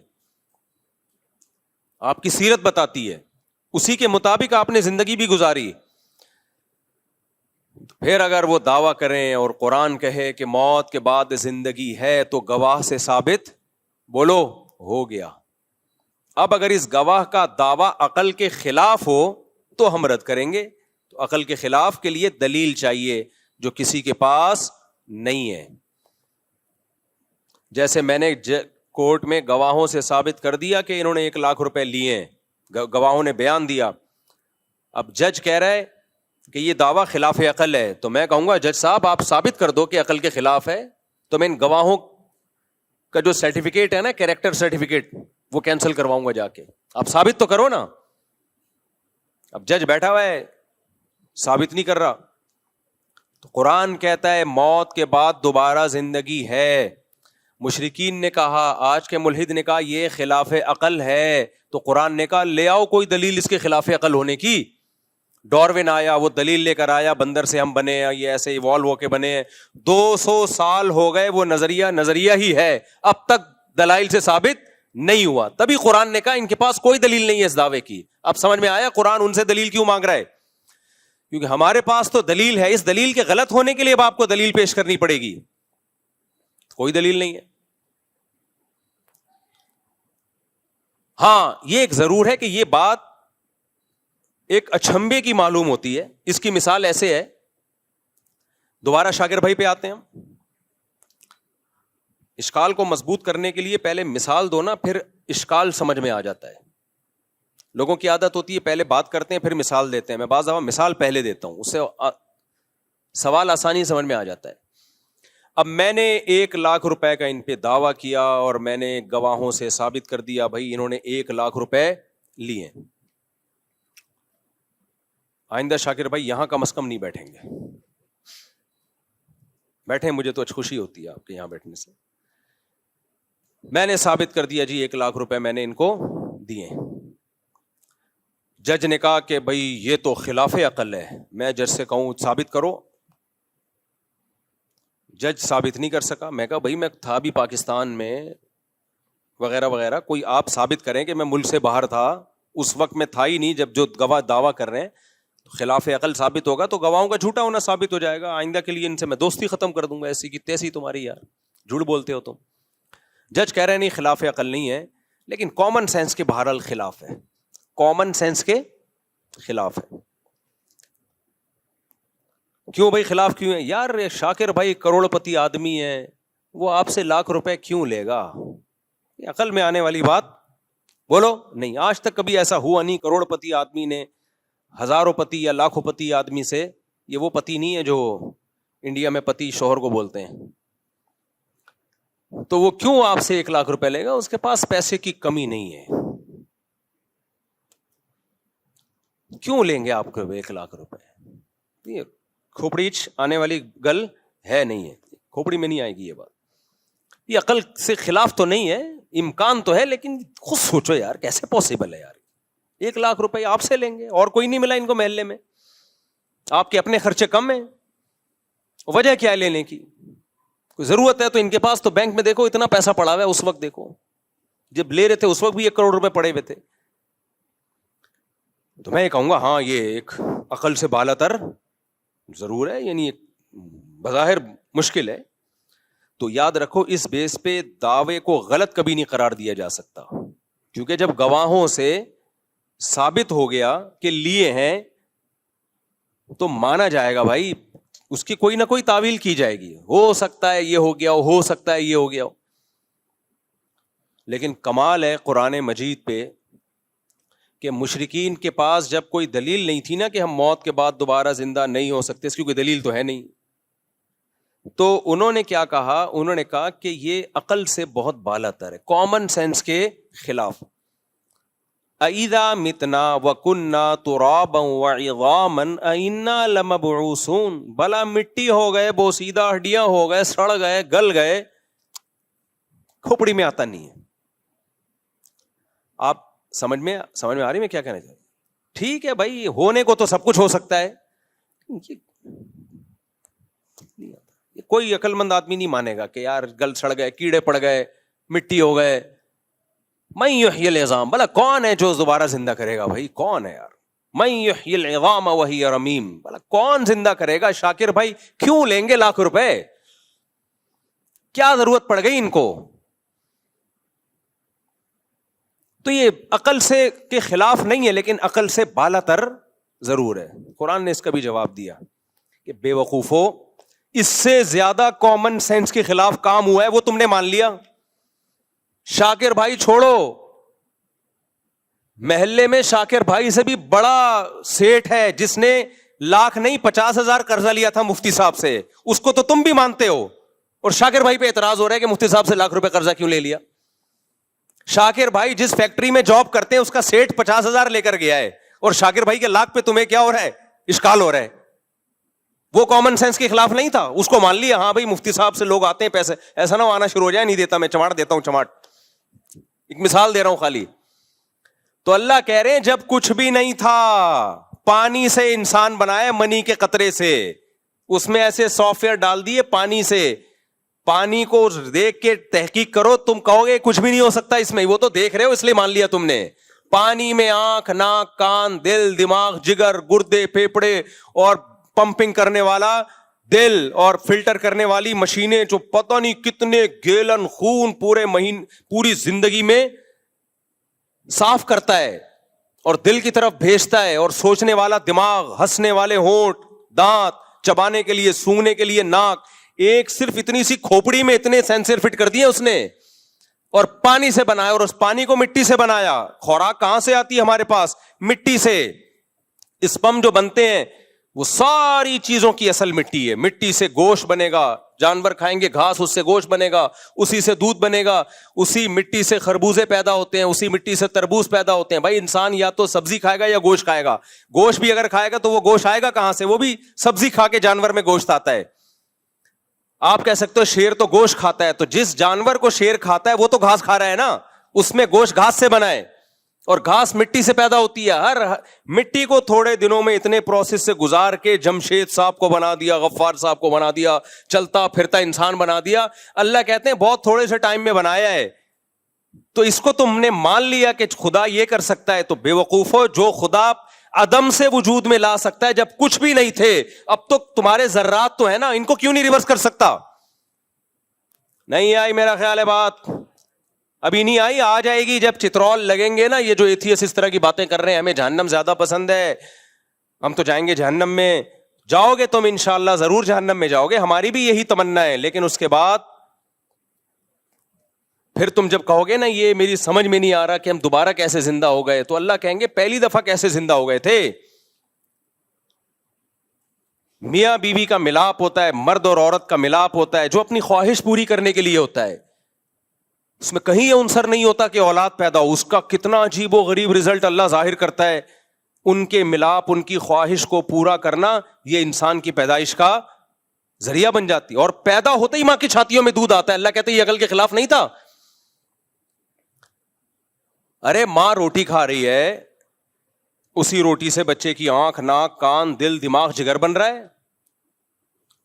آپ کی سیرت بتاتی ہے, اسی کے مطابق آپ نے زندگی بھی گزاری. پھر اگر وہ دعویٰ کریں اور قرآن کہے کہ موت کے بعد زندگی ہے تو گواہ سے ثابت بولو ہو گیا. اب اگر اس گواہ کا دعویٰ عقل کے خلاف ہو تو ہم رد کریں گے. تو عقل کے خلاف کے لیے دلیل چاہیے جو کسی کے پاس نہیں ہے. جیسے میں نے کورٹ میں گواہوں سے ثابت کر دیا کہ انہوں نے 1 لاکھ روپے لیے ہیں, گواہوں نے بیان دیا. اب جج کہہ رہا ہے کہ یہ دعویٰ خلاف عقل ہے, تو میں کہوں گا جج صاحب آپ ثابت کر دو کہ عقل کے خلاف ہے, تو میں ان گواہوں کا جو سرٹیفکیٹ ہے نا, کیریکٹر سرٹیفکیٹ, وہ کینسل کرواؤں گا جا کے. آپ ثابت تو کرو نا. اب جج بیٹھا ہوا ہے, ثابت نہیں کر رہا. تو قرآن کہتا ہے موت کے بعد دوبارہ زندگی ہے. مشرکین نے کہا, آج کے ملحد نے کہا یہ خلاف عقل ہے, تو قرآن نے کہا لے آؤ کوئی دلیل اس کے خلاف عقل ہونے کی. ڈاروین آیا, وہ دلیل لے کر آیا بندر سے ہم بنے ہیں, یہ ایسے ایوالو ہو کے بنے ہیں. 200 سال ہو گئے, وہ نظریہ ہی ہے, اب تک دلائل سے ثابت نہیں ہوا. تبھی قرآن نے کہا ان کے پاس کوئی دلیل نہیں ہے اس دعوے کی. اب سمجھ میں آیا قرآن ان سے دلیل کیوں مانگ رہا ہے, کیونکہ ہمارے پاس تو دلیل ہے. اس دلیل کے غلط ہونے کے لیے اب آپ کو دلیل پیش کرنی پڑے گی. کوئی دلیل نہیں ہے. ہاں یہ ایک ضرور ہے کہ یہ بات ایک اچھمبے کی معلوم ہوتی ہے. اس کی مثال ایسے ہے, دوبارہ شاکر بھائی پہ آتے ہیں ہم. اشکال کو مضبوط کرنے کے لیے پہلے مثال دو نا, پھر اشکال سمجھ میں آ جاتا ہے. لوگوں کی عادت ہوتی ہے پہلے بات کرتے ہیں پھر مثال دیتے ہیں. میں بعض دفعہ مثال پہلے دیتا ہوں, اس سے سوال آسانی سمجھ میں آ جاتا ہے. اب میں نے 1 لاکھ روپے کا ان پہ دعویٰ کیا اور میں نے گواہوں سے ثابت کر دیا بھائی انہوں نے 1 لاکھ روپے لیے. آئندہ شاکر بھائی یہاں کم از کم نہیں بیٹھیں گے. بیٹھیں, مجھے تو خوشی ہوتی ہے آپ کے یہاں بیٹھنے سے. میں نے ثابت کر دیا جی 1 لاکھ روپے میں نے ان کو دیے. جج نے کہا کہ بھائی یہ تو خلاف عقل ہے. میں جج سے کہوں ثابت کرو, جج ثابت نہیں کر سکا. میں کہا بھائی میں تھا بھی پاکستان میں وغیرہ وغیرہ, کوئی آپ ثابت کریں کہ میں ملک سے باہر تھا, اس وقت میں تھا ہی نہیں جب جو گواہ دعویٰ کر رہے ہیں. خلاف عقل ثابت ہوگا تو گواہوں کا جھوٹا ہونا ثابت ہو جائے گا. آئندہ کے لیے ان سے میں دوستی ختم کر دوں گا. ایسی کی تیسی تمہاری, یار جھوٹ بولتے ہو تم. جج کہہ رہے ہیں نہیں خلاف عقل نہیں ہے, لیکن کامن سینس کے بہرحال خلاف ہے. کامن سینس کے خلاف ہے. کیوں بھائی خلاف کیوں ہے؟ یار شاکر بھائی کروڑ پتی آدمی ہے, وہ آپ سے 1 لاکھ روپے کیوں لے گا؟ یہ عقل میں آنے والی بات بولو نہیں. آج تک کبھی ایسا ہوا نہیں کروڑ پتی آدمی نے ہزاروں پتی یا لاکھوں پتی آدمی سے, یہ وہ پتی نہیں ہے جو انڈیا میں پتی شوہر کو بولتے ہیں, تو وہ کیوں آپ سے 1 لاکھ روپے لے گا؟ اس کے پاس پیسے کی کمی نہیں ہے. کیوں لیں گے آپ کو 1 لاکھ روپے؟ یہ کھوپڑی آنے والی گل ہے نہیں ہے, کھوپڑی میں نہیں آئے گی یہ بات. یہ عقل سے خلاف تو نہیں ہے, امکان تو ہے, لیکن خود سوچو یار کیسے پاسبل ہے یار. 1 لاکھ روپے آپ سے لیں گے اور کوئی نہیں ملا ان کو محلے میں, آپ کے اپنے خرچے کم ہیں, وجہ کیا ہے لینے کی؟ کوئی ضرورت ہے تو ان کے پاس تو بینک میں دیکھو اتنا پیسہ پڑا ہوا ہے, اس وقت دیکھو جب لے رہے تھے اس وقت بھی 1 کروڑ روپے پڑے ہوئے تھے. تو میں یہ کہوں گا ہاں یہ ایک عقل سے بالا تر ضرور ہے, یعنی بظاہر مشکل ہے. تو یاد رکھو اس بیس پہ دعوے کو غلط کبھی نہیں قرار دیا جا سکتا, کیونکہ جب گواہوں سے ثابت ہو گیا کہ لیے ہیں تو مانا جائے گا بھائی, اس کی کوئی نہ کوئی تعویل کی جائے گی. ہو سکتا ہے یہ ہو گیا ہو سکتا ہے یہ ہو گیا. لیکن کمال ہے قرآن مجید پہ کہ مشرکین کے پاس جب کوئی دلیل نہیں تھی نا کہ ہم موت کے بعد دوبارہ زندہ نہیں ہو سکتے, اس کی کوئی دلیل تو ہے نہیں, تو انہوں نے کیا کہا؟ انہوں نے کہا کہ یہ عقل سے بہت بالا تر ہے, کامن سینس کے خلاف. اَإِذَا مِتْنَا وَكُنَّا تُرَابًا وَعِظَامًا أَإِنَّا لَمَبْعُوثُونَ, بھلا مٹی ہو گئے, بوسیدہ ہڈیاں ہو گئے, سڑ گئے, گل گئے, کھوپڑی میں آتا نہیں ہے. آپ سمجھ میں آ رہی میں کیا کہنا چاہتے ہیں؟ ٹھیک ہے بھائی ہونے کو تو سب کچھ ہو سکتا ہے, کوئی عقل مند آدمی نہیں مانے گا کہ یار گل سڑ گئے, کیڑے پڑ گئے, مٹی ہو گئے. من یحیی العظام, بھلا کون ہے جو دوبارہ زندہ کرے گا؟ بھائی کون ہے یار؟ من یحیی العظام وہی رمیم, بھلا کون زندہ کرے گا؟ شاکر بھائی کیوں لیں گے 1 لاکھ روپے؟ کیا ضرورت پڑ گئی ان کو؟ تو یہ عقل سے کے خلاف نہیں ہے, لیکن عقل سے بالا تر ضرور ہے. قرآن نے اس کا بھی جواب دیا کہ بے وقوفو, اس سے زیادہ کامن سینس کے خلاف کام ہوا ہے وہ تم نے مان لیا. شاکر بھائی چھوڑو, محلے میں شاکر بھائی سے بھی بڑا سیٹ ہے جس نے لاکھ نہیں 50,000 قرضہ لیا تھا مفتی صاحب سے, اس کو تو تم بھی مانتے ہو, اور شاکر بھائی پہ اعتراض ہو رہا ہے کہ مفتی صاحب سے لاکھ روپے قرضہ کیوں لے لیا. شاکر بھائی جس فیکٹری میں جاب کرتے ہیں اس کا سیٹ 50,000 لے کر گیا ہے, اور شاکر بھائی کے لاکھ پہ تمہیں کیا ہو رہا ہے, اشکال ہو رہا ہے. وہ کامن سینس کے خلاف نہیں تھا, اس کو مان لیا ہاں بھائی مفتی صاحب سے لوگ آتے ہیں پیسے, ایسا نہ آنا شروع ہو جائے نہیں دیتا میں چماٹ دیتا ہوں چماٹ. ایک مثال دے رہا ہوں خالی. تو اللہ کہہ رہے ہیں جب کچھ بھی نہیں تھا, پانی سے انسان بنایا, منی کے قطرے سے, اس میں ایسے سافٹ ویئر ڈال دیے پانی سے, پانی کو دیکھ کے تحقیق کرو, تم کہو گے کچھ بھی نہیں ہو سکتا اس میں, وہ تو دیکھ رہے ہو اس لیے مان لیا تم نے. پانی میں آنکھ, ناک, کان, دل, دماغ, جگر, گردے, پھیپھڑے اور پمپنگ کرنے والا دل اور فلٹر کرنے والی مشینیں جو پتہ نہیں کتنے گیلن خون پوری زندگی میں صاف کرتا ہے اور دل کی طرف بھیجتا ہے, اور سوچنے والا دماغ, ہنسنے والے ہونٹ, دانت, چبانے کے لیے, سونگنے کے لیے ناک, ایک صرف اتنی سی کھوپڑی میں اتنے سینسر فٹ کر دیے اس نے, اور پانی سے بنایا, اور اس پانی کو مٹی سے بنایا. خوراک کہاں سے آتی ہے ہمارے پاس؟ مٹی سے. اسپم جو بنتے ہیں وہ ساری چیزوں کی اصل مٹی ہے. مٹی سے گوشت بنے گا, جانور کھائیں گے گھاس, اس سے گوشت بنے گا, اسی سے دودھ بنے گا, اسی مٹی سے خربوزے پیدا ہوتے ہیں, اسی مٹی سے تربوز پیدا ہوتے ہیں. بھائی انسان یا تو سبزی کھائے گا یا گوشت کھائے گا. گوشت بھی اگر کھائے گا تو وہ گوشت آئے گا کہاں سے؟ وہ بھی سبزی کھا کے جانور میں گوشت آتا ہے. آپ کہہ سکتے ہو شیر تو گوشت کھاتا ہے, تو جس جانور کو شیر کھاتا ہے وہ تو گھاس کھا رہا ہے نا, اس میں گوشت گھاس سے بنا ہے, اور گھاس مٹی سے پیدا ہوتی ہے. ہر مٹی کو تھوڑے دنوں میں اتنے پروسیس سے گزار کے جمشید صاحب کو بنا دیا, غفار صاحب کو بنا دیا, چلتا پھرتا انسان بنا دیا. اللہ کہتے ہیں بہت تھوڑے سے ٹائم میں بنایا ہے, تو اس کو تم نے مان لیا کہ خدا یہ کر سکتا ہے. تو بے وقوفو, جو خدا عدم سے وجود میں لا سکتا ہے جب کچھ بھی نہیں تھے, اب تو تمہارے ذرات تو ہے نا, ان کو کیوں نہیں ریورس کر سکتا؟ نہیں آئی میرا خیال ہے بات, ابھی نہیں آئی, آ جائے گی جب چترول لگیں گے نا. یہ جو ایتھیس اس طرح کی باتیں کر رہے ہیں ہمیں جہنم زیادہ پسند ہے, ہم تو جائیں گے جہنم میں. جاؤ گے تم انشاءاللہ, ضرور جہنم میں جاؤ گے, ہماری بھی یہی تمنا ہے. لیکن اس کے بعد پھر تم جب کہو گے نا یہ میری سمجھ میں نہیں آ رہا کہ ہم دوبارہ کیسے زندہ ہو گئے, تو اللہ کہیں گے پہلی دفعہ کیسے زندہ ہو گئے تھے. میاں بیوی کا ملاپ ہوتا ہے, مرد اور عورت کا ملاپ ہوتا ہے, جو اپنی خواہش پوری کرنے کے لیے ہوتا ہے. اس میں کہیں یہ عنصر نہیں ہوتا کہ اولاد پیدا ہو. اس کا کتنا عجیب و غریب رزلٹ اللہ ظاہر کرتا ہے. ان کے ملاپ, ان کی خواہش کو پورا کرنا, یہ انسان کی پیدائش کا ذریعہ بن جاتی. اور پیدا ہوتے ہی ماں کی چھاتیوں میں دودھ آتا ہے. اللہ کہتے ہیں یہ عقل کے خلاف نہیں تھا. ارے ماں روٹی کھا رہی ہے, اسی روٹی سے بچے کی آنکھ, ناک, کان, دل, دماغ, جگر بن رہا ہے.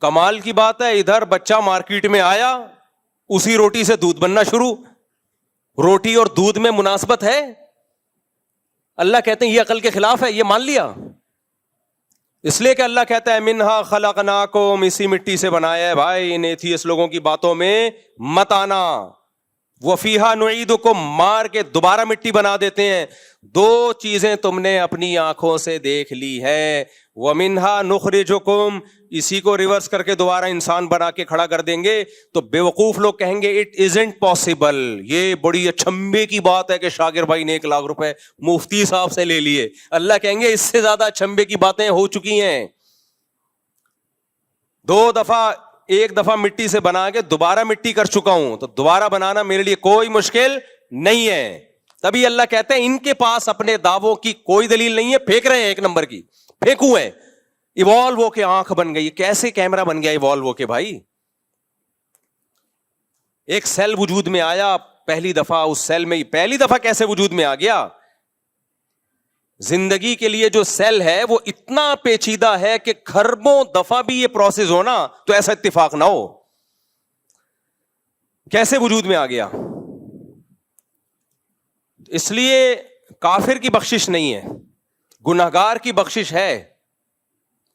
کمال کی بات ہے, ادھر بچہ مارکیٹ میں آیا, اسی روٹی سے دودھ بننا شروع. روٹی اور دودھ میں مناسبت ہے؟ اللہ کہتے ہیں یہ عقل کے خلاف ہے, یہ مان لیا. اس لیے کہ اللہ کہتا ہے منہا خلقناکم, اسی مٹی سے بنایا ہے. بھائی ان ایتھیس لوگوں کی باتوں میں مت آنا. وفیہا نعیدکم, مار کے دوبارہ مٹی بنا دیتے ہیں. دو چیزیں تم نے اپنی آنکھوں سے دیکھ لی ہے. ومنہا نخرجکم, اسی کو ریورس کر کے دوبارہ انسان بنا کے کھڑا کر دیں گے. تو بے وقوف لوگ کہیں گے اٹ ازنٹ پاسبل. یہ بڑی اچھمبے کی بات ہے کہ شاکر بھائی نے 1 لاکھ روپے مفتی صاحب سے لے لیے. اللہ کہیں گے اس سے زیادہ اچھمبے کی باتیں ہو چکی ہیں. 2 دفعہ, 1 دفعہ مٹی سے بنا کے دوبارہ مٹی کر چکا ہوں, تو دوبارہ بنانا میرے لیے کوئی مشکل نہیں ہے. تبھی اللہ کہتے ہیں ان کے پاس اپنے دعووں کی کوئی دلیل نہیں ہے, پھینک رہے ہیں 1 نمبر کی, پھینکو ہے. ایوالو ہو کے آنکھ بن گئی, کیسے کیمرہ بن گیا ایوالو ہو کے بھائی؟ ایک سیل وجود میں آیا پہلی دفعہ, اس سیل میں پہلی دفعہ کیسے وجود میں آ گیا؟ زندگی کے لیے جو سیل ہے وہ اتنا پیچیدہ ہے کہ خربوں دفعہ بھی یہ پروسیس ہونا تو ایسا اتفاق نہ ہو. کیسے وجود میں آ گیا؟ اس لیے کافر کی بخشش نہیں ہے, گنہگار کی بخشش ہے,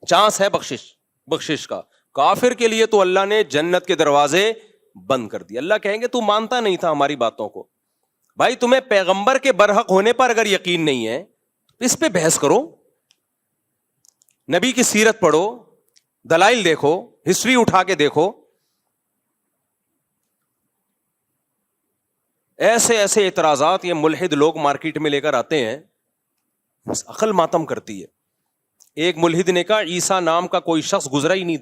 چانس ہے بخشش کا. کافر کے لیے تو اللہ نے جنت کے دروازے بند کر دیے. اللہ کہیں گے تو مانتا نہیں تھا ہماری باتوں کو. بھائی تمہیں پیغمبر کے برحق ہونے پر اگر یقین نہیں ہے اس پہ بحث کرو, نبی کی سیرت پڑھو, دلائل دیکھو, ہسٹری اٹھا کے دیکھو. ایسے ایسے اعتراضات یہ ملحد لوگ مارکیٹ میں لے کر آتے ہیں, عقل ماتم کرتی ہے. ایک ملحد نے کہا عیسیٰ نام کا کوئی شخص گزرا ہی نہیں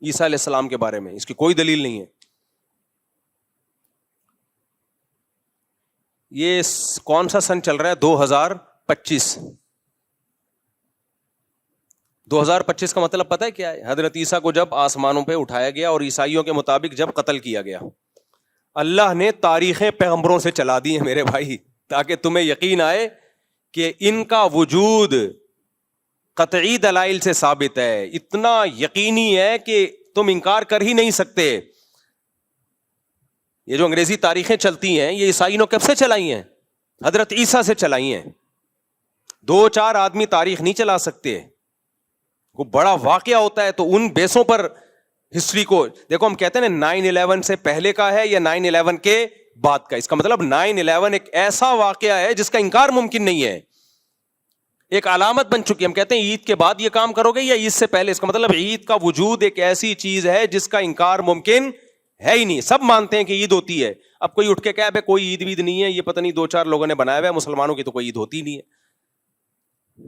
عیسیٰ علیہ السلام کے بارے میں, اس کی کوئی دلیل نہیں ہے. یہ کون سا سن چل رہا ہے؟ 2025. 2025 کا مطلب پتہ ہے کیا ہے؟ حضرت عیسیٰ کو جب آسمانوں پہ اٹھایا گیا اور عیسائیوں کے مطابق جب قتل کیا گیا. اللہ نے تاریخیں پیغمبروں سے چلا دی ہیں میرے بھائی, تاکہ تمہیں یقین آئے کہ ان کا وجود قطعی دلائل سے ثابت ہے, اتنا یقینی ہے کہ تم انکار کر ہی نہیں سکتے. یہ جو انگریزی تاریخیں چلتی ہیں یہ عیسائیوں نے کب سے چلائی ہیں؟ حضرت عیسیٰ سے چلائی ہیں. 2-4 آدمی تاریخ نہیں چلا سکتے. کوئی بڑا واقعہ ہوتا ہے تو ان بیسوں پر ہسٹری کو دیکھو. ہم کہتے ہیں 9/11 سے پہلے کا ہے یا 9/11 کے بعد کا. اس کا مطلب 9/11 ایک ایسا واقعہ ہے جس کا انکار ممکن نہیں ہے, ایک علامت بن چکی ہے. ہم کہتے ہیں عید کے بعد یہ کام کرو گے یا عید سے پہلے. اس کا مطلب عید کا وجود ایک ایسی چیز ہے جس کا انکار ممکن ہے ہی نہیں. سب مانتے ہیں کہ عید ہوتی ہے. اب کوئی اٹھ کے کہے بھائی کوئی عید وید نہیں ہے, یہ پتہ نہیں 2-4 لوگوں نے بنایا ہوا ہے, مسلمانوں کی تو کوئی عید ہوتی نہیں ہے.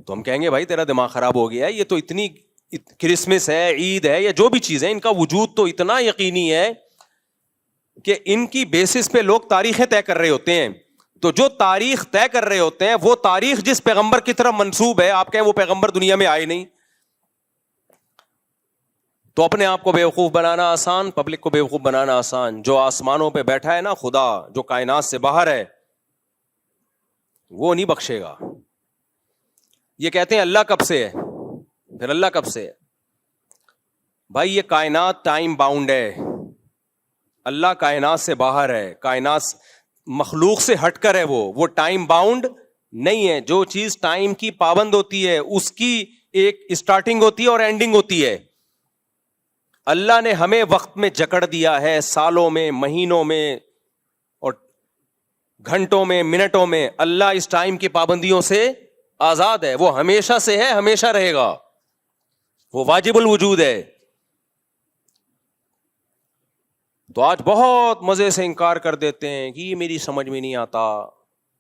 تو ہم کہیں گے بھائی تیرا دماغ خراب ہو گیا ہے, یہ تو اتنی کرسمس ہے, عید ہے, یا جو بھی چیز ہے, ان کا وجود تو اتنا یقینی ہے کہ ان کی بیسس پہ لوگ تاریخیں طے کر رہے ہوتے ہیں. تو جو تاریخ طے کر رہے ہوتے ہیں وہ تاریخ جس پیغمبر کی طرف منسوب ہے, آپ کہیں وہ پیغمبر دنیا میں آئے نہیں, تو اپنے آپ کو بیوقوف بنانا آسان, پبلک کو بیوقوف بنانا آسان. جو آسمانوں پہ بیٹھا ہے نا خدا, جو کائنات سے باہر ہے, وہ نہیں بخشے گا. یہ کہتے ہیں اللہ کب سے ہے, پھر اللہ کب سے ہے؟ بھائی یہ کائنات ٹائم باؤنڈ ہے, اللہ کائنات سے باہر ہے, کائنات مخلوق سے ہٹ کر ہے, وہ ٹائم باؤنڈ نہیں ہے. جو چیز ٹائم کی پابند ہوتی ہے اس کی ایک اسٹارٹنگ ہوتی ہے اور اینڈنگ ہوتی ہے. اللہ نے ہمیں وقت میں جکڑ دیا ہے, سالوں میں, مہینوں میں اور گھنٹوں میں, منٹوں میں. اللہ اس ٹائم کی پابندیوں سے آزاد ہے, وہ ہمیشہ سے ہے, ہمیشہ رہے گا, وہ واجب الوجود ہے. تو آج بہت مزے سے انکار کر دیتے ہیں کہ یہ میری سمجھ میں نہیں آتا.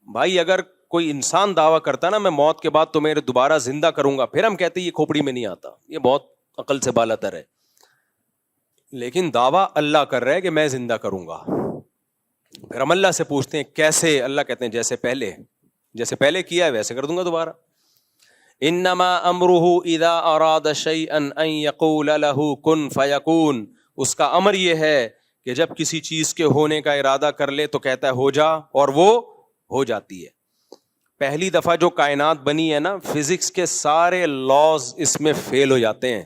بھائی اگر کوئی انسان دعویٰ کرتا نا میں موت کے بعد تمہیں دوبارہ زندہ کروں گا, پھر ہم کہتے ہیں یہ کھوپڑی میں نہیں آتا, یہ بہت عقل سے بالا تر ہے. لیکن دعویٰ اللہ کر رہا ہے کہ میں زندہ کروں گا. پھر ہم اللہ سے پوچھتے ہیں کیسے؟ اللہ کہتے ہیں جیسے پہلے کیا ہے ویسے کر دوں گا دوبارہ. انما امرہ اذا اراد شیئا ان یقول له کن فیکون. اس کا امر یہ ہے کہ جب کسی چیز کے ہونے کا ارادہ کر لے تو کہتا ہے ہو جا, اور وہ ہو جاتی ہے. پہلی دفعہ جو کائنات بنی ہے نا, فزکس کے سارے لاز اس میں فیل ہو جاتے ہیں.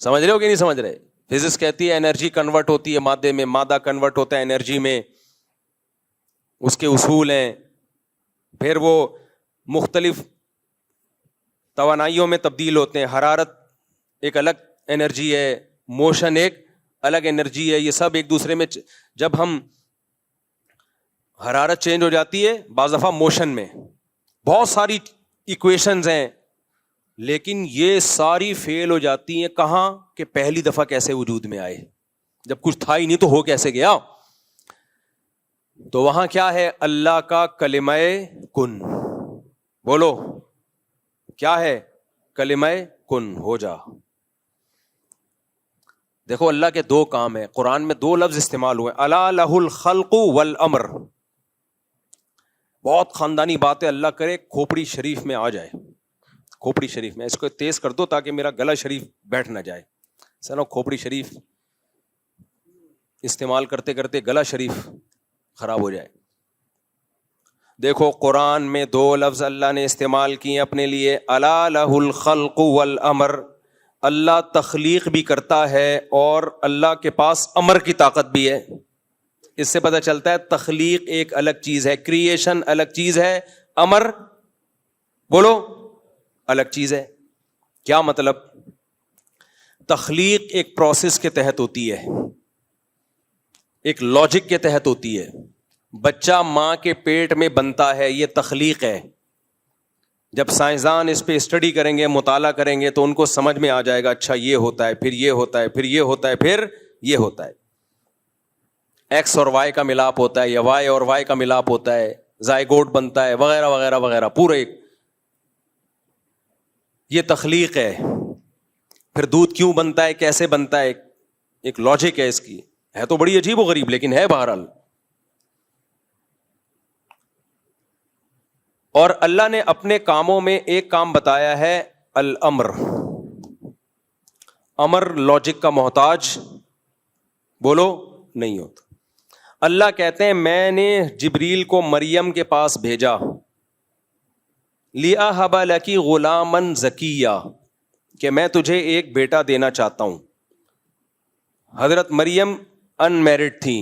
سمجھ رہے ہو کہ نہیں سمجھ رہے؟ فزکس کہتی ہے انرجی کنورٹ ہوتی ہے مادے میں, مادہ کنورٹ ہوتا ہے انرجی میں, اس کے اصول ہیں. پھر وہ مختلف توانائیوں میں تبدیل ہوتے ہیں. حرارت ایک الگ انرجی ہے, موشن ایک الگ انرجی ہے. یہ سب ایک دوسرے میں جب ہم حرارت چینج ہو جاتی ہے بعض دفعہ موشن میں, بہت ساری ایکویشنز ہیں, لیکن یہ ساری فیل ہو جاتی ہیں. کہاں کہ پہلی دفعہ کیسے وجود میں آئے, جب کچھ تھا ہی نہیں تو ہو کیسے گیا. تو وہاں کیا ہے؟ اللہ کا کلمہ کن. بولو کیا ہے؟ کلمہ کن, ہو جا. دیکھو اللہ کے 2 کام ہیں. قرآن میں 2 لفظ استعمال ہوئے, الا لہ الخلق والامر. بہت خاندانی بات ہے, اللہ کرے کھوپڑی شریف میں آ جائے. کھوپڑی شریف میں اس کو تیز کر دو تاکہ میرا گلا شریف بیٹھ نہ جائے. سنو کھوپڑی شریف استعمال کرتے کرتے گلا شریف خراب ہو جائے. دیکھو قرآن میں 2 لفظ اللہ نے استعمال کیے اپنے لیے, الا لہ الخلق والامر. اللہ تخلیق بھی کرتا ہے اور اللہ کے پاس امر کی طاقت بھی ہے. اس سے پتہ چلتا ہے تخلیق ایک الگ چیز ہے, کریشن الگ چیز ہے, امر بولو الگ چیز ہے. کیا مطلب؟ تخلیق ایک پروسیس کے تحت ہوتی ہے, ایک لاجک کے تحت ہوتی ہے. بچہ ماں کے پیٹ میں بنتا ہے, یہ تخلیق ہے. جب سائنسدان اس پہ اسٹڈی کریں گے, مطالعہ کریں گے تو ان کو سمجھ میں آ جائے گا اچھا یہ ہوتا ہے, پھر یہ ہوتا ہے, پھر یہ ہوتا ہے, پھر یہ ہوتا ہے. ایکس اور وائی کا ملاپ ہوتا ہے یا وائی اور وائی کا ملاپ ہوتا ہے, زائگوٹ بنتا ہے وغیرہ وغیرہ وغیرہ, پورے یہ تخلیق ہے. پھر دودھ کیوں بنتا ہے, کیسے بنتا ہے, ایک لاجک ہے اس کی, ہے تو بڑی عجیب و غریب لیکن ہے بہرحال. اور اللہ نے اپنے کاموں میں ایک کام بتایا ہے الامر. امر لاجک کا محتاج بولو نہیں ہوتا. اللہ کہتے ہیں میں نے جبریل کو مریم کے پاس بھیجا, لِأَهَبَ لَكِ غُلَامًا زَكِيًّا, کہ میں تجھے ایک بیٹا دینا چاہتا ہوں. حضرت مریم ان میرڈ تھی.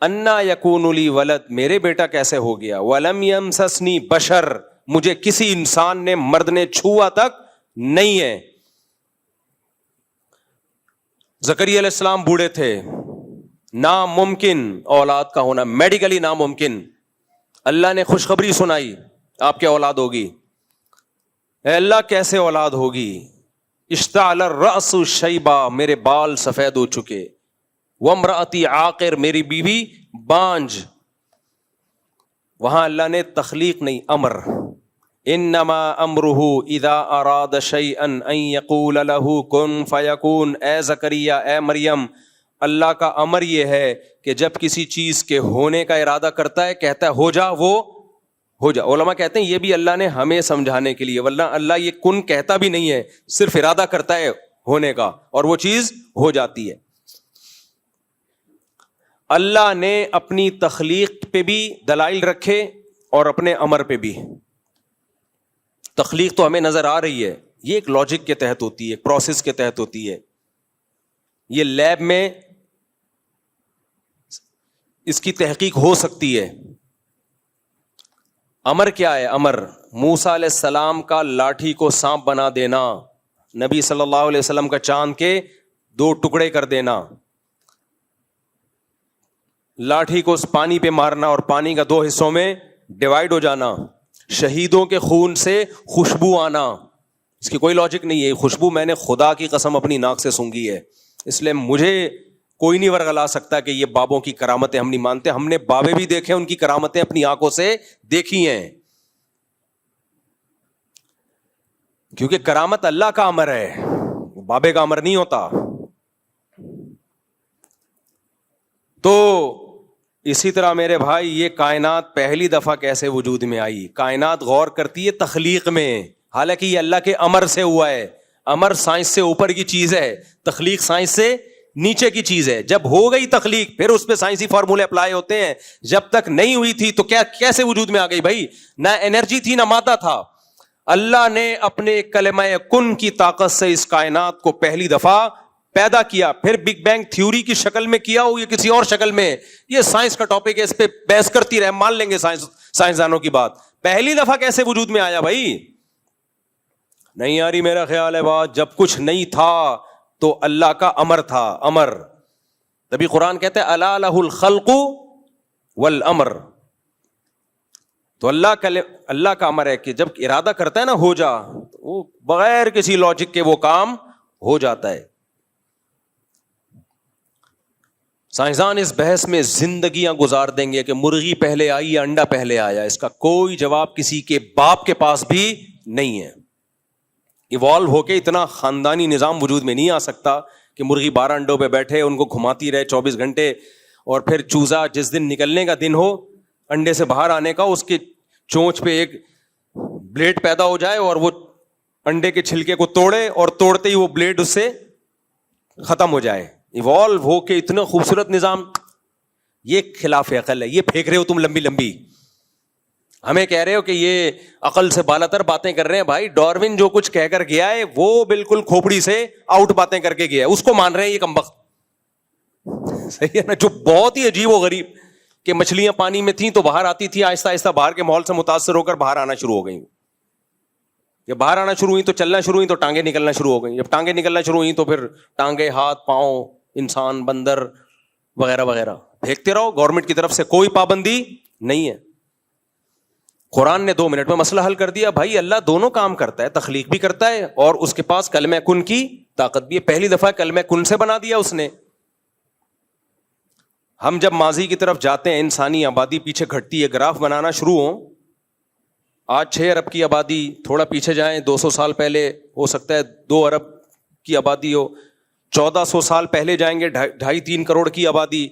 انا یکون لی ولد, میرے بیٹا کیسے ہو گیا. ولم یمسسنی بشر, مجھے کسی انسان نے مرد نے چھوا تک نہیں ہے. زکریا علیہ السلام بوڑھے تھے, ناممکن اولاد کا ہونا, میڈیکلی ناممکن. اللہ نے خوشخبری سنائی آپ کے اولاد ہوگی. اے اللہ کیسے اولاد ہوگی. اشتعل الرأس شیبا, میرے بال سفید ہو چکے. وامرأتی عاقر, میری بیوی بانج. وہاں اللہ نے تخلیق نہیں, امر. انما امرہ اذا اراد شیئا ان یقول له کن فیکون. اے زکریا, اے مریم, اللہ کا امر یہ ہے کہ جب کسی چیز کے ہونے کا ارادہ کرتا ہے کہتا ہے ہو جا, وہ ہو جا. علماء کہتے ہیں یہ بھی اللہ نے ہمیں سمجھانے کے لیے, ورنہ اللہ یہ کن کہتا بھی نہیں ہے, صرف ارادہ کرتا ہے ہونے کا اور وہ چیز ہو جاتی ہے. اللہ نے اپنی تخلیق پہ بھی دلائل رکھے اور اپنے امر پہ بھی. تخلیق تو ہمیں نظر آ رہی ہے, یہ ایک لاجک کے تحت ہوتی ہے, ایک پروسیس کے تحت ہوتی ہے. یہ لیب میں اس کی تحقیق ہو سکتی ہے. امر کیا ہے؟ امر موسیٰ علیہ السلام کا لاٹھی کو سانپ بنا دینا, نبی صلی اللہ علیہ وسلم کا چاند کے 2 ٹکڑے کر دینا, لاٹھی کو پانی پہ مارنا اور پانی کا 2 حصوں میں ڈیوائیڈ ہو جانا, شہیدوں کے خون سے خوشبو آنا. اس کی کوئی لاجک نہیں ہے. خوشبو میں نے خدا کی قسم اپنی ناک سے سونگھی ہے, اس لیے مجھے کوئی نہیں ورغلا سکتا کہ یہ بابوں کی کرامتیں ہم نہیں مانتے. ہم نے بابے بھی دیکھے, ان کی کرامتیں اپنی آنکھوں سے دیکھی ہیں, کیونکہ کرامت اللہ کا امر ہے, بابے کا امر نہیں ہوتا. تو اسی طرح میرے بھائی یہ کائنات پہلی دفعہ کیسے وجود میں آئی؟ کائنات غور کرتی ہے تخلیق میں, حالانکہ یہ اللہ کے امر سے ہوا ہے. امر سائنس سے اوپر کی چیز ہے, تخلیق سائنس سے نیچے کی چیز ہے. جب ہو گئی تخلیق پھر اس پہ سائنسی فارمولے اپلائی ہوتے ہیں. جب تک نہیں ہوئی تھی تو کیا کیسے وجود میں آ گئی بھائی؟ نہ انرجی تھی نہ مادہ تھا. اللہ نے اپنے کلمہ کن کی طاقت سے اس کائنات کو پہلی دفعہ پیدا کیا. پھر بگ بینگ تھیوری کی شکل میں کیا ہو یا کسی اور شکل میں, یہ سائنس کا ٹاپک ہے, اس پہ بحث کرتی رہے, مان لیں گے سائنسدانوں کی بات. پہلی دفعہ کیسے وجود میں آیا بھائی؟ نہیں آ رہی میرا خیال ہے بات. جب کچھ نہیں تھا تو اللہ کا امر تھا, امر. تبھی قرآن کہتے ہیں الا لہ الخلق والامر. تو اللہ کا امر ہے کہ جب ارادہ کرتا ہے نا ہو جا, وہ بغیر کسی لاجک کے وہ کام ہو جاتا ہے. سائنسدان اس بحث میں زندگیاں گزار دیں گے کہ مرغی پہلے آئی یا انڈا پہلے آیا. اس کا کوئی جواب کسی کے باپ کے پاس بھی نہیں ہے. ایوالو ہو کے اتنا خاندانی نظام وجود میں نہیں آ سکتا کہ مرغی 12 انڈوں پہ بیٹھے, ان کو گھماتی رہے 24 گھنٹے, اور پھر چوزا جس دن نکلنے کا دن ہو انڈے سے باہر آنے کا, اس کے چونچ پہ ایک بلیڈ پیدا ہو جائے اور وہ انڈے کے چھلکے کو توڑے اور توڑتے ہی وہ بلیڈ اس سے ختم ہو جائے. ایوالو ہو کے اتنا خوبصورت نظام, یہ خلاف عقل ہے. یہ پھینک رہے ہو تم لمبی لمبی, ہمیں کہہ رہے ہو کہ یہ عقل سے بالا تر باتیں کر رہے ہیں. بھائی ڈاروین جو کچھ کہہ کر گیا ہے وہ بالکل کھوپڑی سے آؤٹ باتیں کر کے گیا ہے, اس کو مان رہے ہیں یہ کمبخت. صحیح ہے نا؟ جو بہت ہی عجیب و غریب کہ مچھلیاں پانی میں تھیں تو باہر آتی تھی, آہستہ آہستہ باہر کے ماحول سے متاثر ہو کر باہر آنا شروع ہو گئی. جب باہر آنا شروع ہوئی تو چلنا شروع ہوئی تو ٹانگیں نکلنا شروع ہو گئی. جب ٹانگیں نکلنا شروع ہوئی تو پھر ٹانگیں, ہاتھ, پاؤں, انسان, بندر وغیرہ وغیرہ پھینکتے رہو. گورنمنٹ کی طرف سے کوئی پابندی نہیں ہے. قرآن نے 2 منٹ میں مسئلہ حل کر دیا. بھائی اللہ دونوں کام کرتا ہے, تخلیق بھی کرتا ہے اور اس کے پاس کلمہ کن کی طاقت بھی ہے. پہلی دفعہ کلمہ کن سے بنا دیا اس نے. ہم جب ماضی کی طرف جاتے ہیں انسانی آبادی پیچھے گھٹتی ہے, گراف بنانا شروع ہوں, آج 6 ارب کی آبادی, تھوڑا پیچھے جائیں 200 سال پہلے ہو سکتا ہے 2 ارب کی آبادی ہو, 1400 سال پہلے جائیں گے 2.5-3 کروڑ کی آبادی,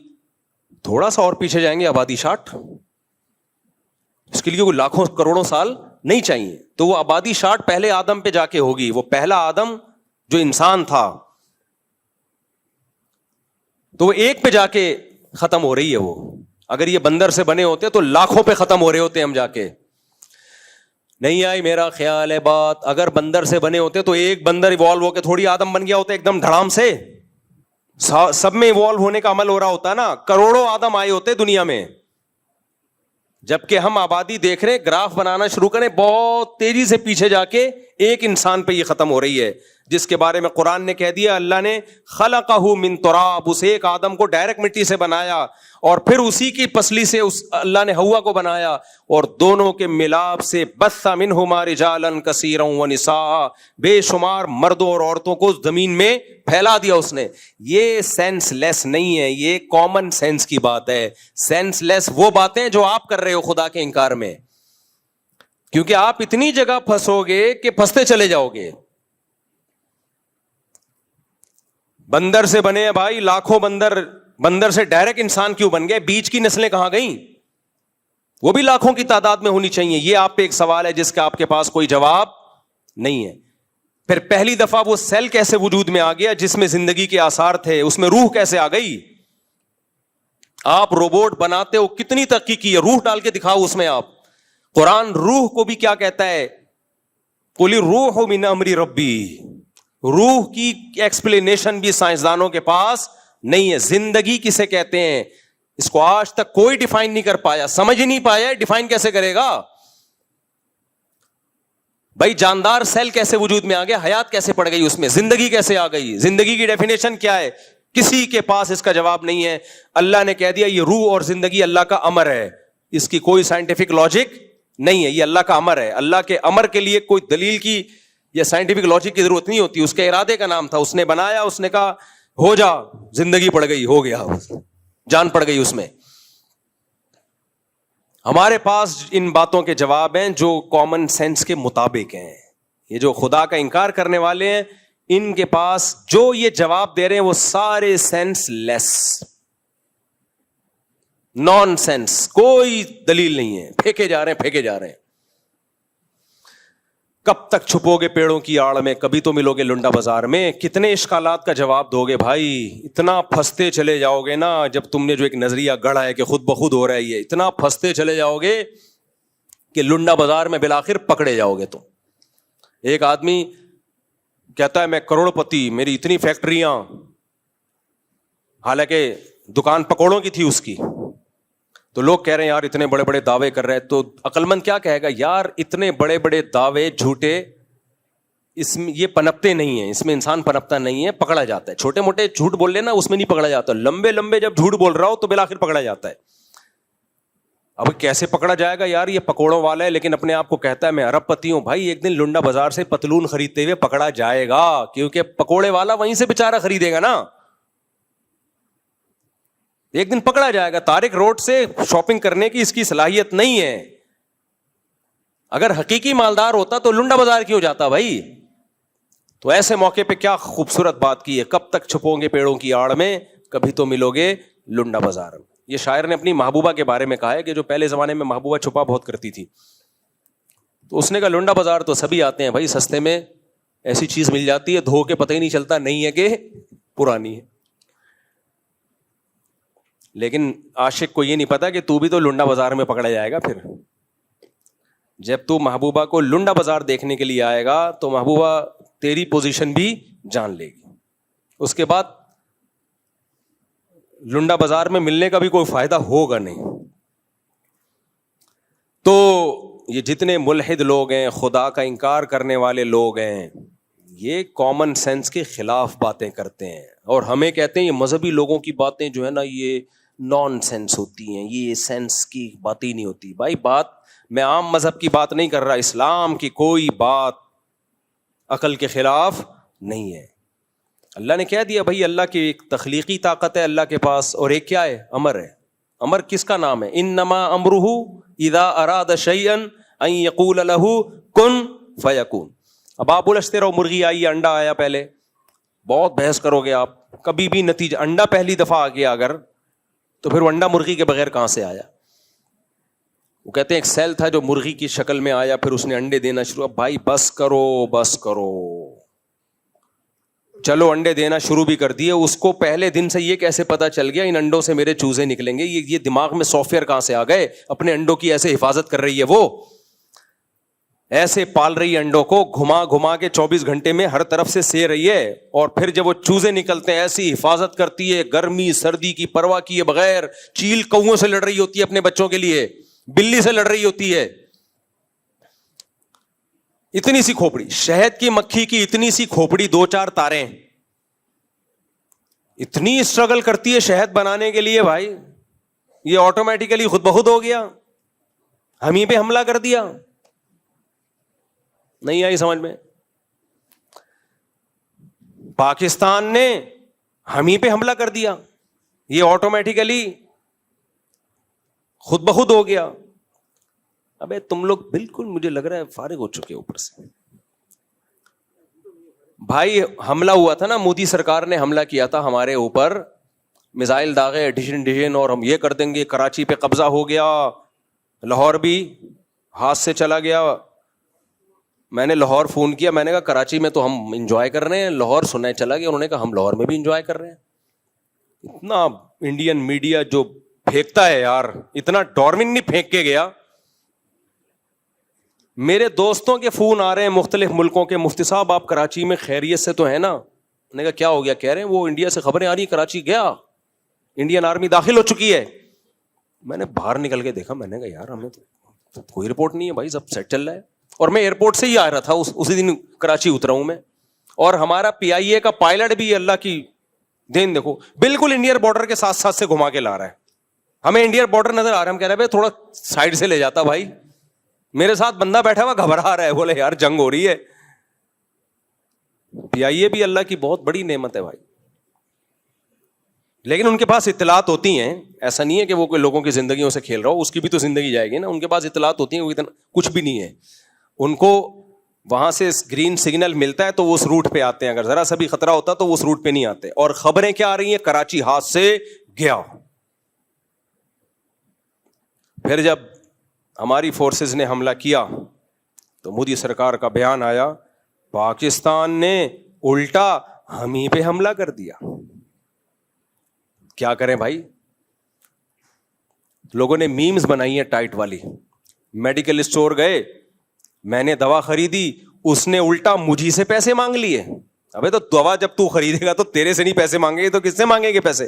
تھوڑا سا اور پیچھے جائیں گے آبادی 60. اس کے لیے کوئی لاکھوں کروڑوں سال نہیں چاہیے. تو وہ آبادی 60 پہلے آدم پہ جا کے ہوگی, وہ پہلا آدم جو انسان تھا, تو وہ ایک پہ جا کے ختم ہو رہی ہے. وہ اگر یہ بندر سے بنے ہوتے تو لاکھوں پہ ختم ہو رہے ہوتے ہم جا کے. نہیں آئی میرا خیال ہے بات, اگر بندر سے بنے ہوتے تو ایک بندر ایوالو ہو کے تھوڑی آدم بن گیا ہوتا ایک دم دھڑام سے, سب میں ایوالو ہونے کا عمل ہو رہا ہوتا نا, کروڑوں آدم آئے ہوتے دنیا میں. جبکہ ہم آبادی دیکھ رہے, گراف بنانا شروع کریں بہت تیزی سے پیچھے جا کے ایک انسان پہ یہ ختم ہو رہی ہے, جس کے بارے میں قرآن نے کہہ دیا اللہ نے خلقہ من تراب, اس ایک آدم کو ڈائریکٹ مٹی سے بنایا اور پھر اسی کی پسلی سے اللہ نے حوا کو بنایا, اور دونوں کے ملاپ سے بث منہما رجالا کثیرا ونساء, بے شمار مردوں اور عورتوں کو زمین میں پھیلا دیا اس نے. یہ سینس لیس نہیں ہے, یہ کامن سینس کی بات ہے. سینس لیس وہ باتیں جو آپ کر رہے ہو خدا کے انکار میں, کیونکہ آپ اتنی جگہ پھنسو گے کہ پھنستے چلے جاؤ گے. بندر سے بنے ہیں بھائی لاکھوں بندر سے ڈائریکٹ انسان کیوں بن گئے؟ بیچ کی نسلیں کہاں گئیں؟ وہ بھی لاکھوں کی تعداد میں ہونی چاہیے. یہ آپ پہ ایک سوال ہے جس کا آپ کے پاس کوئی جواب نہیں ہے. پھر پہلی دفعہ وہ سیل کیسے وجود میں آ گیا جس میں زندگی کے آثار تھے, اس میں روح کیسے آ گئی؟ آپ روبوٹ بناتے ہو, کتنی ترقی کی ہے, روح ڈال کے دکھاؤ اس میں آپ. قرآن روح کو بھی کیا کہتا ہے؟ قل الروح من امر ربی. روح کی ایکسپلینیشن بھی سائنسدانوں کے پاس نہیں ہے. زندگی کسے کہتے ہیں اس کو آج تک کوئی ڈیفائن نہیں کر پایا, سمجھ نہیں پایا, ڈیفائن کیسے کرے گا بھائی؟ جاندار سیل کیسے وجود میں آ گیا, حیات کیسے پڑ گئی اس میں, زندگی کیسے آ گئی, زندگی کی ڈیفینیشن کیا ہے؟ کسی کے پاس اس کا جواب نہیں ہے. اللہ نے کہہ دیا یہ روح اور زندگی اللہ کا امر ہے, اس کی کوئی سائنٹیفک لاجک نہیں ہے, یہ اللہ کا امر ہے. اللہ کے امر کے لیے کوئی دلیل کی یا سائنٹیفک لاجک کی ضرورت نہیں ہوتی, اس کے ارادے کا نام تھا. اس نے بنایا, اس نے کہا ہو جا, زندگی پڑ گئی, ہو گیا, جان پڑ گئی اس میں. ہمارے پاس ان باتوں کے جواب ہیں جو کامن سینس کے مطابق ہیں. یہ جو خدا کا انکار کرنے والے ہیں ان کے پاس جو یہ جواب دے رہے ہیں وہ سارے سینس لیس, نان سینس, کوئی دلیل نہیں ہے, پھینکے جا رہے ہیں. کب تک چھپو گے پیڑوں کی آڑ میں, کبھی تو ملو گے لنڈا بازار میں. کتنے اشکالات کا جواب دو گے بھائی؟ اتنا پھنستے چلے جاؤ گے نا, جب تم نے جو ایک نظریہ گڑھا ہے کہ خود بخود ہو رہا ہے, یہ اتنا پھنستے چلے جاؤ گے کہ لنڈا بازار میں بالآخر پکڑے جاؤ گے تم. ایک آدمی کہتا ہے میں کروڑ پتی, میری اتنی فیکٹریاں, حالانکہ دکان پکوڑوں کی تھی اس کی. تو لوگ کہہ رہے ہیں یار اتنے بڑے بڑے دعوے کر رہے ہیں, تو عقل مند کیا کہے گا یار اتنے بڑے بڑے دعوے جھوٹے, اس میں یہ پنپتے نہیں ہیں, اس میں انسان پنپتا نہیں ہے, پکڑا جاتا ہے. چھوٹے موٹے جھوٹ بول لینا اس میں نہیں پکڑا جاتا, لمبے لمبے جب جھوٹ بول رہا ہو تو بالآخر پکڑا جاتا ہے. اب کیسے پکڑا جائے گا یار, یہ پکوڑوں والا ہے لیکن اپنے آپ کو کہتا ہے میں ارب پتی ہوں. بھائی ایک دن لنڈا بازار سے پتلون خریدتے ہوئے پکڑا جائے گا, کیونکہ پکوڑے والا وہیں سے بےچارہ خریدے گا نا, ایک دن پکڑا جائے گا. طارق روڈ سے شاپنگ کرنے کی اس کی صلاحیت نہیں ہے. اگر حقیقی مالدار ہوتا تو لنڈا بازار کیوں جاتا بھائی؟ تو ایسے موقع پہ کیا خوبصورت بات کی ہے, کب تک چھپو گے پیڑوں کی آڑ میں, کبھی تو ملو گے لنڈا بازار میں. یہ شاعر نے اپنی محبوبہ کے بارے میں کہا ہے کہ جو پہلے زمانے میں محبوبہ چھپا بہت کرتی تھی, تو اس نے کہا لنڈا بازار تو سبھی آتے ہیں بھائی, سستے میں ایسی چیز مل جاتی ہے دھو کے پتہ ہی نہیں چلتا نہیں ہے کہ پرانی ہے. لیکن عاشق کو یہ نہیں پتا کہ تو بھی تو لنڈا بازار میں پکڑا جائے گا. پھر جب تو محبوبہ کو لنڈا بازار دیکھنے کے لیے آئے گا تو محبوبہ تیری پوزیشن بھی جان لے گی. اس کے بعد لنڈا بازار میں ملنے کا بھی کوئی فائدہ ہوگا نہیں. تو یہ جتنے ملحد لوگ ہیں, خدا کا انکار کرنے والے لوگ ہیں, یہ کامن سینس کے خلاف باتیں کرتے ہیں اور ہمیں کہتے ہیں یہ مذہبی لوگوں کی باتیں جو ہے نا یہ نان سینس ہوتی ہیں, یہ سینس کی بات ہی نہیں ہوتی. بھائی بات میں عام مذہب کی بات نہیں کر رہا, اسلام کی کوئی بات عقل کے خلاف نہیں ہے. اللہ نے کہہ دیا بھائی اللہ کی ایک تخلیقی طاقت ہے اللہ کے پاس, اور ایک کیا ہے, امر ہے. امر کس کا نام ہے؟ انما امرہ اذا اراد شیئا ان یقول لہ کن فیکون. اب آپ الجھتے رہو, مرغی آئی, انڈا آیا, پہلے بہت بحث کرو گے آپ, کبھی بھی نتیجہ, انڈا پہلی دفعہ آ گیا اگر, تو پھر وہ انڈا مرغی کے بغیر کہاں سے آیا؟ وہ کہتے ہیں ایک سیل تھا جو مرغی کی شکل میں آیا, پھر اس نے انڈے دینا شروع. اب بھائی بس کرو, چلو انڈے دینا شروع بھی کر دیے. اس کو پہلے دن سے یہ کیسے پتا چل گیا ان انڈوں سے میرے چوزے نکلیں گے؟ یہ دماغ میں سافٹ ویئر کہاں سے آ گئے؟ اپنے انڈوں کی ایسے حفاظت کر رہی ہے, وہ ایسے پال رہی ہے انڈوں کو, گھما کے 24 گھنٹے میں ہر طرف سے سے رہی ہے, اور پھر جب وہ چوزے نکلتے ہیں ایسی حفاظت کرتی ہے, گرمی سردی کی پرواہ کیے بغیر. چیل کووں سے لڑ رہی ہوتی ہے اپنے بچوں کے لیے, بلی سے لڑ رہی ہوتی ہے. اتنی سی کھوپڑی, شہد کی مکھی کی اتنی سی کھوپڑی, 2-4 تاریں, اتنی اسٹرگل کرتی ہے شہد بنانے کے لیے. بھائی یہ آٹومیٹیکلی خود بخود ہو گیا, ہم ہی پہ حملہ کر دیا. نہیں آئی سمجھ میں؟ پاکستان نے ہم ہی پہ حملہ کر دیا, یہ آٹومیٹیکلی خود بخود ہو گیا. ابے تم لوگ بالکل مجھے لگ رہا ہے فارغ ہو چکے اوپر سے. بھائی حملہ ہوا تھا نا, مودی سرکار نے حملہ کیا تھا ہمارے اوپر, میزائل داغے ڈیشن, اور ہم یہ کر دیں گے. کراچی پہ قبضہ ہو گیا, لاہور بھی ہاتھ سے چلا گیا. میں نے لاہور فون کیا, میں نے کہا کراچی میں تو ہم انجوائے کر رہے ہیں, لاہور سننے چلا گیا. انہوں نے کہا ہم لاہور میں بھی انجوائے کر رہے ہیں. اتنا انڈین میڈیا جو پھینکتا ہے یار, اتنا ڈارون نہیں پھینک کے گیا. میرے دوستوں کے فون آ رہے ہیں مختلف ملکوں کے, مفتی صاحب آپ کراچی میں خیریت سے تو ہے نا؟ میں نے کہا کیا ہو گیا؟ کہہ رہے ہیں وہ انڈیا سے خبریں آ رہی, کراچی گیا, انڈین آرمی داخل ہو چکی ہے. میں نے باہر نکل کے دیکھا, میں نے کہا یار ہمیں تو کوئی رپورٹ نہیں ہے بھائی, سب سیٹ چل رہا ہے. اور میں ایئرپورٹ سے ہی آ رہا تھا, اسی دن کراچی اترا ہوں میں. اور ہمارا PIA کا پائلٹ بھی اللہ کی دین دیکھو, بالکل انڈین بارڈر کے ساتھ سے گھما کے لا رہا ہے. ہمیں انڈین بارڈر نظر آ رہا ہے, ہم کہہ رہے ہیں تھوڑا سائڈ سے لے جاتا بھائی. میرے ساتھ بندہ بیٹھا ہوا گھبرا رہا ہے, بولے یار جنگ ہو رہی ہے. PIA بھی اللہ کی بہت بڑی نعمت ہے بھائی, لیکن ان کے پاس اطلاعات ہوتی ہیں. ایسا نہیں ہے کہ وہ کوئی لوگوں کی زندگیوں سے کھیل رہا ہو, اس کی بھی تو زندگی جائے گی نا. ان کے پاس اطلاعات ہوتی ہیں, وہ اتنا کچھ بھی نہیں ہے. ان کو وہاں سے گرین سگنل ملتا ہے تو وہ اس روٹ پہ آتے ہیں, اگر ذرا سا بھی خطرہ ہوتا تو وہ اس روٹ پہ نہیں آتے. اور خبریں کیا آ رہی ہیں؟ کراچی ہاتھ سے گیا. پھر جب ہماری فورسز نے حملہ کیا تو مودی سرکار کا بیان آیا, پاکستان نے الٹا ہم ہی پہ حملہ کر دیا. کیا کریں بھائی؟ لوگوں نے میمز بنائی ہیں ٹائٹ والی. میڈیکل اسٹور گئے, میں نے دوا خریدی, اس نے الٹا مجھے سے پیسے مانگ لیے. ابے تو دوا جب تو خریدے گا تو تیرے سے نہیں پیسے مانگے گے تو کس سے مانگیں گے پیسے؟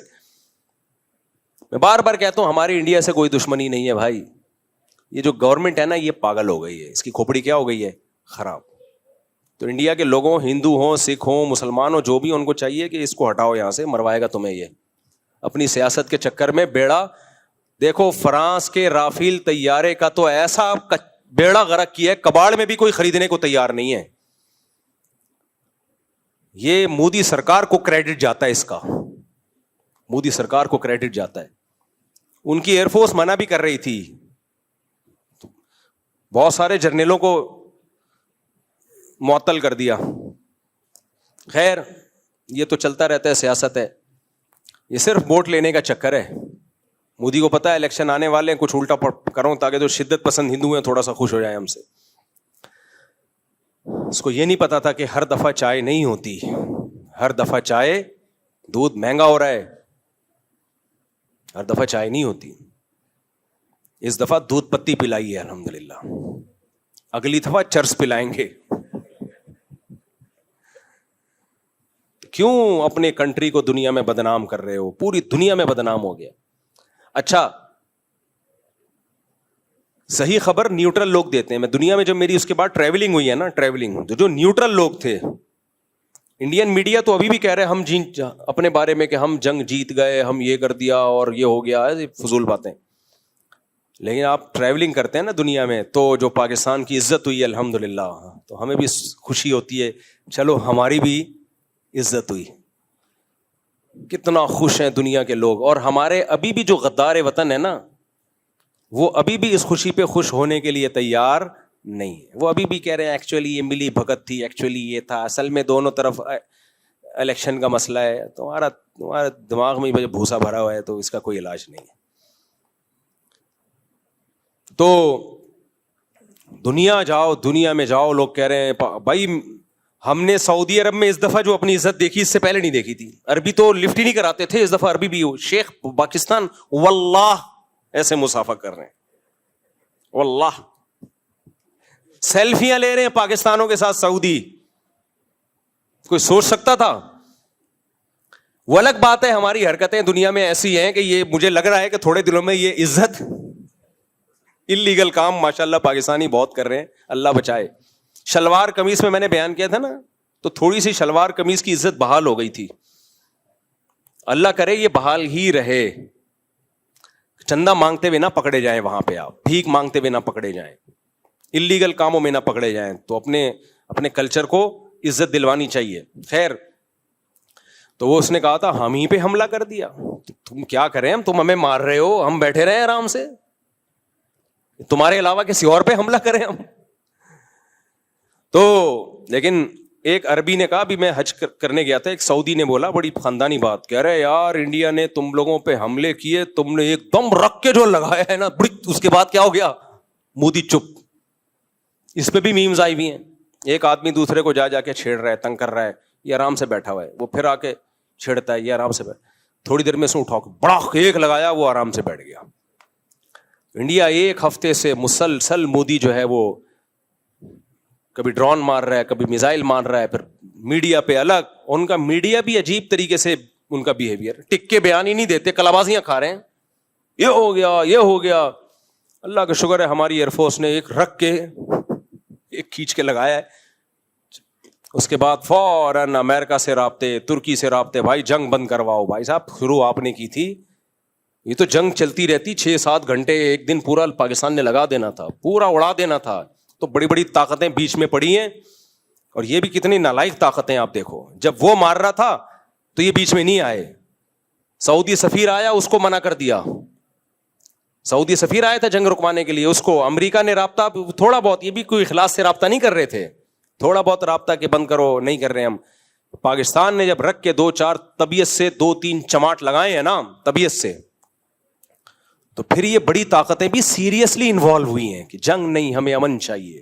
میں بار بار کہتا ہوں ہماری انڈیا سے کوئی دشمنی نہیں ہے بھائی. یہ جو گورنمنٹ ہے نا یہ پاگل ہو گئی ہے, اس کی کھوپڑی کیا ہو گئی ہے؟ خراب. تو انڈیا کے لوگوں, ہندو ہوں, سکھ ہوں, مسلمان ہوں, جو بھی ان کو چاہیے کہ اس کو ہٹاؤ یہاں سے, مروائے گا تمہیں یہ اپنی سیاست کے چکر میں. بیڑا دیکھو فرانس کے رافیل طیارے کا تو ایسا بیڑا غرق کیا ہے, کباڑ میں بھی کوئی خریدنے کو تیار نہیں ہے. یہ مودی سرکار کو کریڈٹ جاتا ہے, اس کا مودی سرکار کو کریڈٹ جاتا ہے. ان کی ایئر فورس منع بھی کر رہی تھی, بہت سارے جرنیلوں کو معطل کر دیا. خیر یہ تو چلتا رہتا ہے, سیاست ہے. یہ صرف ووٹ لینے کا چکر ہے. مودی کو پتا ہے الیکشن آنے والے ہیں, کچھ الٹا کروں تاکہ جو شدت پسند ہندو ہیں تھوڑا سا خوش ہو جائے ہم سے. اس کو یہ نہیں پتا تھا کہ ہر دفعہ چائے نہیں ہوتی, ہر دفعہ چائے, دودھ مہنگا ہو رہا ہے, ہر دفعہ چائے نہیں ہوتی. اس دفعہ دودھ پتی پلائی ہے الحمدللہ, اگلی دفعہ چرس پلائیں گے. کیوں اپنے کنٹری کو دنیا میں بدنام کر رہے ہو؟ پوری دنیا میں بدنام ہو گیا. اچھا صحیح خبر نیوٹرل لوگ دیتے ہیں. میں دنیا میں جب میری اس کے بعد ٹریولنگ ہوئی ہے نا, ٹریولنگ, جو نیوٹرل لوگ تھے, انڈین میڈیا تو ابھی بھی کہہ رہے ہم اپنے بارے میں کہ ہم جنگ جیت گئے, ہم یہ کر دیا اور یہ ہو گیا, فضول باتیں. لیکن آپ ٹریولنگ کرتے ہیں نا دنیا میں, تو جو پاکستان کی عزت ہوئی الحمدللہ, تو ہمیں بھی خوشی ہوتی ہے, چلو ہماری بھی عزت ہوئی. کتنا خوش ہیں دنیا کے لوگ. اور ہمارے ابھی بھی جو غدار وطن ہے نا, وہ ابھی بھی اس خوشی پہ خوش ہونے کے لیے تیار نہیں ہے. وہ ابھی بھی کہہ رہے ہیں ایکچولی یہ ملی بھگت تھی, ایکچولی یہ تھا, اصل میں دونوں طرف الیکشن کا مسئلہ ہے. تمہارا دماغ میں بھوسا بھرا ہوا ہے تو اس کا کوئی علاج نہیں ہے. تو دنیا میں جاؤ, لوگ کہہ رہے ہیں بھائی ہم نے سعودی عرب میں اس دفعہ جو اپنی عزت دیکھی اس سے پہلے نہیں دیکھی تھی. عربی تو لفٹ ہی نہیں کراتے تھے, اس دفعہ عربی بھی شیخ پاکستان واللہ ایسے مسافہ کر رہے ہیں, واللہ سیلفیاں لے رہے ہیں پاکستانوں کے ساتھ سعودی. کوئی سوچ سکتا تھا؟ وہ الگ بات ہے ہماری حرکتیں دنیا میں ایسی ہیں کہ یہ مجھے لگ رہا ہے کہ تھوڑے دنوں میں یہ عزت اللیگل کام ماشاءاللہ پاکستانی بہت کر رہے ہیں, اللہ بچائے. شلوار قمیص میں نے بیان کیا تھا نا, تو تھوڑی سی شلوار قمیص کی عزت بحال ہو گئی تھی. اللہ کرے یہ بحال ہی رہے. چندہ مانگتے ہوئے نہ پکڑے جائیں وہاں پہ, آپ بھیک مانگتے ہوئے نہ پکڑے جائیں, اللیگل کاموں میں نہ پکڑے جائیں. تو اپنے کلچر کو عزت دلوانی چاہیے. خیر, تو وہ اس نے کہا تھا ہم ہی پہ حملہ کر دیا, تم کیا کریں, تم ہمیں مار رہے ہو, ہم بیٹھے رہے آرام سے, تمہارے علاوہ کسی اور پہ حملہ کریں ہم. تو لیکن ایک عربی نے کہا, بھی میں حج کرنے گیا تھا, ایک سعودی نے بولا بڑی خاندانی بات, کہہ رہے یار انڈیا نے تم لوگوں پہ حملے کیے, تم نے ایک دم رکھ کے جو لگایا ہے نا, اس کے بعد کیا ہو گیا, مودی چپ. اس پہ بھی میمز آئی ہوئی ہیں. ایک آدمی دوسرے کو جا کے چھیڑ رہا ہے, تنگ کر رہا ہے, یہ آرام سے بیٹھا ہوا ہے, وہ پھر آ کے چھیڑتا ہے, یہ آرام سے تھوڑی دیر میں سے اٹھا کے بڑا ایک لگایا, وہ آرام سے بیٹھ گیا. انڈیا ایک ہفتے سے مسلسل مودی جو ہے وہ کبھی ڈرون مار رہا ہے, کبھی میزائل مار رہا ہے, پھر میڈیا پہ الگ. ان کا میڈیا بھی عجیب طریقے سے ان کا بیہیویئر, ٹک کے بیان ہی نہیں دیتے, کلابازیاں کھا رہے ہیں, یہ ہو گیا یہ ہو گیا. اللہ کا شکر ہے ہماری ایئر فورس نے ایک رکھ کے ایک کھینچ کے لگایا ہے. اس کے بعد فوراً امریکہ سے رابطے, ترکی سے رابطے, بھائی جنگ بند کرواؤ. بھائی صاحب شروع آپ نے کی تھی, یہ تو جنگ چلتی رہتی 6-7 گھنٹے, ایک دن پورا پاکستان نے لگا دینا تھا, پورا اڑا دینا تھا. تو بڑی بڑی طاقتیں بیچ میں پڑی ہیں, اور یہ بھی کتنی نالائق طاقتیں. آپ دیکھو جب وہ مار رہا تھا تو یہ بیچ میں نہیں آئے. سعودی سفیر آیا, اس کو منع کر دیا. سعودی سفیر آیا تھا جنگ رکوانے کے لیے, اس کو امریکہ نے رابطہ تھوڑا بہت, یہ بھی کوئی اخلاص سے رابطہ نہیں کر رہے تھے, تھوڑا بہت رابطہ کہ بند کرو, نہیں کر رہے ہم. پاکستان نے جب رکھ کے 2-4 طبیعت سے 2-3 چماٹ لگائے ہیں نا طبیعت سے, تو پھر یہ بڑی طاقتیں بھی سیریسلی انوالو ہوئی ہیں کہ جنگ نہیں, ہمیں امن چاہیے.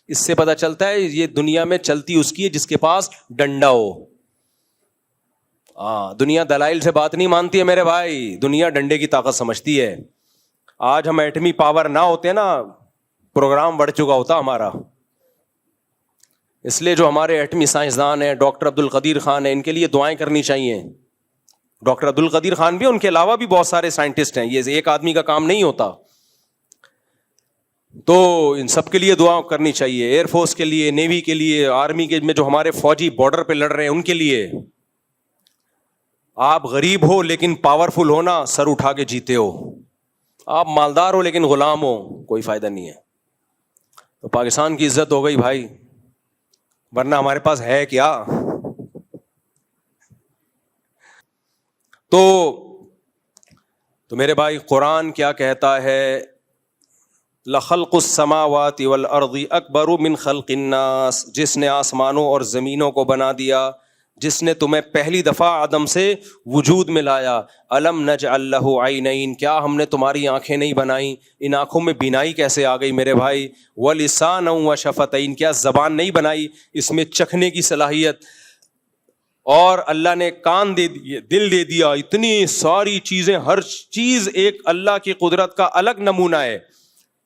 اس سے پتہ چلتا ہے یہ دنیا میں چلتی اس کی ہے جس کے پاس ڈنڈا ہو. دنیا دلائل سے بات نہیں مانتی ہے میرے بھائی, دنیا ڈنڈے کی طاقت سمجھتی ہے. آج ہم ایٹمی پاور نہ ہوتے نا, پروگرام بڑھ چکا ہوتا ہمارا. اس لیے جو ہمارے ایٹمی سائنسدان ہیں, ڈاکٹر عبد القدیر خان ہیں, ان کے لیے دعائیں کرنی چاہیے. ڈاکٹر عبد القدیر خان بھی, ان کے علاوہ بھی بہت سارے سائنٹسٹ ہیں, یہ ایک آدمی کا کام نہیں ہوتا. تو ان سب کے لیے دعا کرنی چاہیے, ایئر فورس کے لیے, نیوی کے لیے, آرمی کے میں جو ہمارے فوجی بارڈر پہ لڑ رہے ہیں ان کے لیے. آپ غریب ہو لیکن پاورفل ہو نا, سر اٹھا کے جیتے ہو. آپ مالدار ہو لیکن غلام ہو, کوئی فائدہ نہیں ہے. تو پاکستان کی عزت ہو گئی بھائی, ورنہ ہمارے پاس ہے کیا. تو میرے بھائی قرآن کیا کہتا ہے, لخلق السماوات والارض اکبر من خلق الناس, جس نے آسمانوں اور زمینوں کو بنا دیا, جس نے تمہیں پہلی دفعہ آدم سے وجود میں لایا. الم نجعل لہ عینین, کیا ہم نے تمہاری آنکھیں نہیں بنائیں, ان آنکھوں میں بینائی کیسے آ گئی میرے بھائی. ولسانا وشفتین, کیا زبان نہیں بنائی, اس میں چکھنے کی صلاحیت. اور اللہ نے کان دے دیے, دل دے دیا, اتنی ساری چیزیں, ہر چیز ایک اللہ کی قدرت کا الگ نمونہ ہے.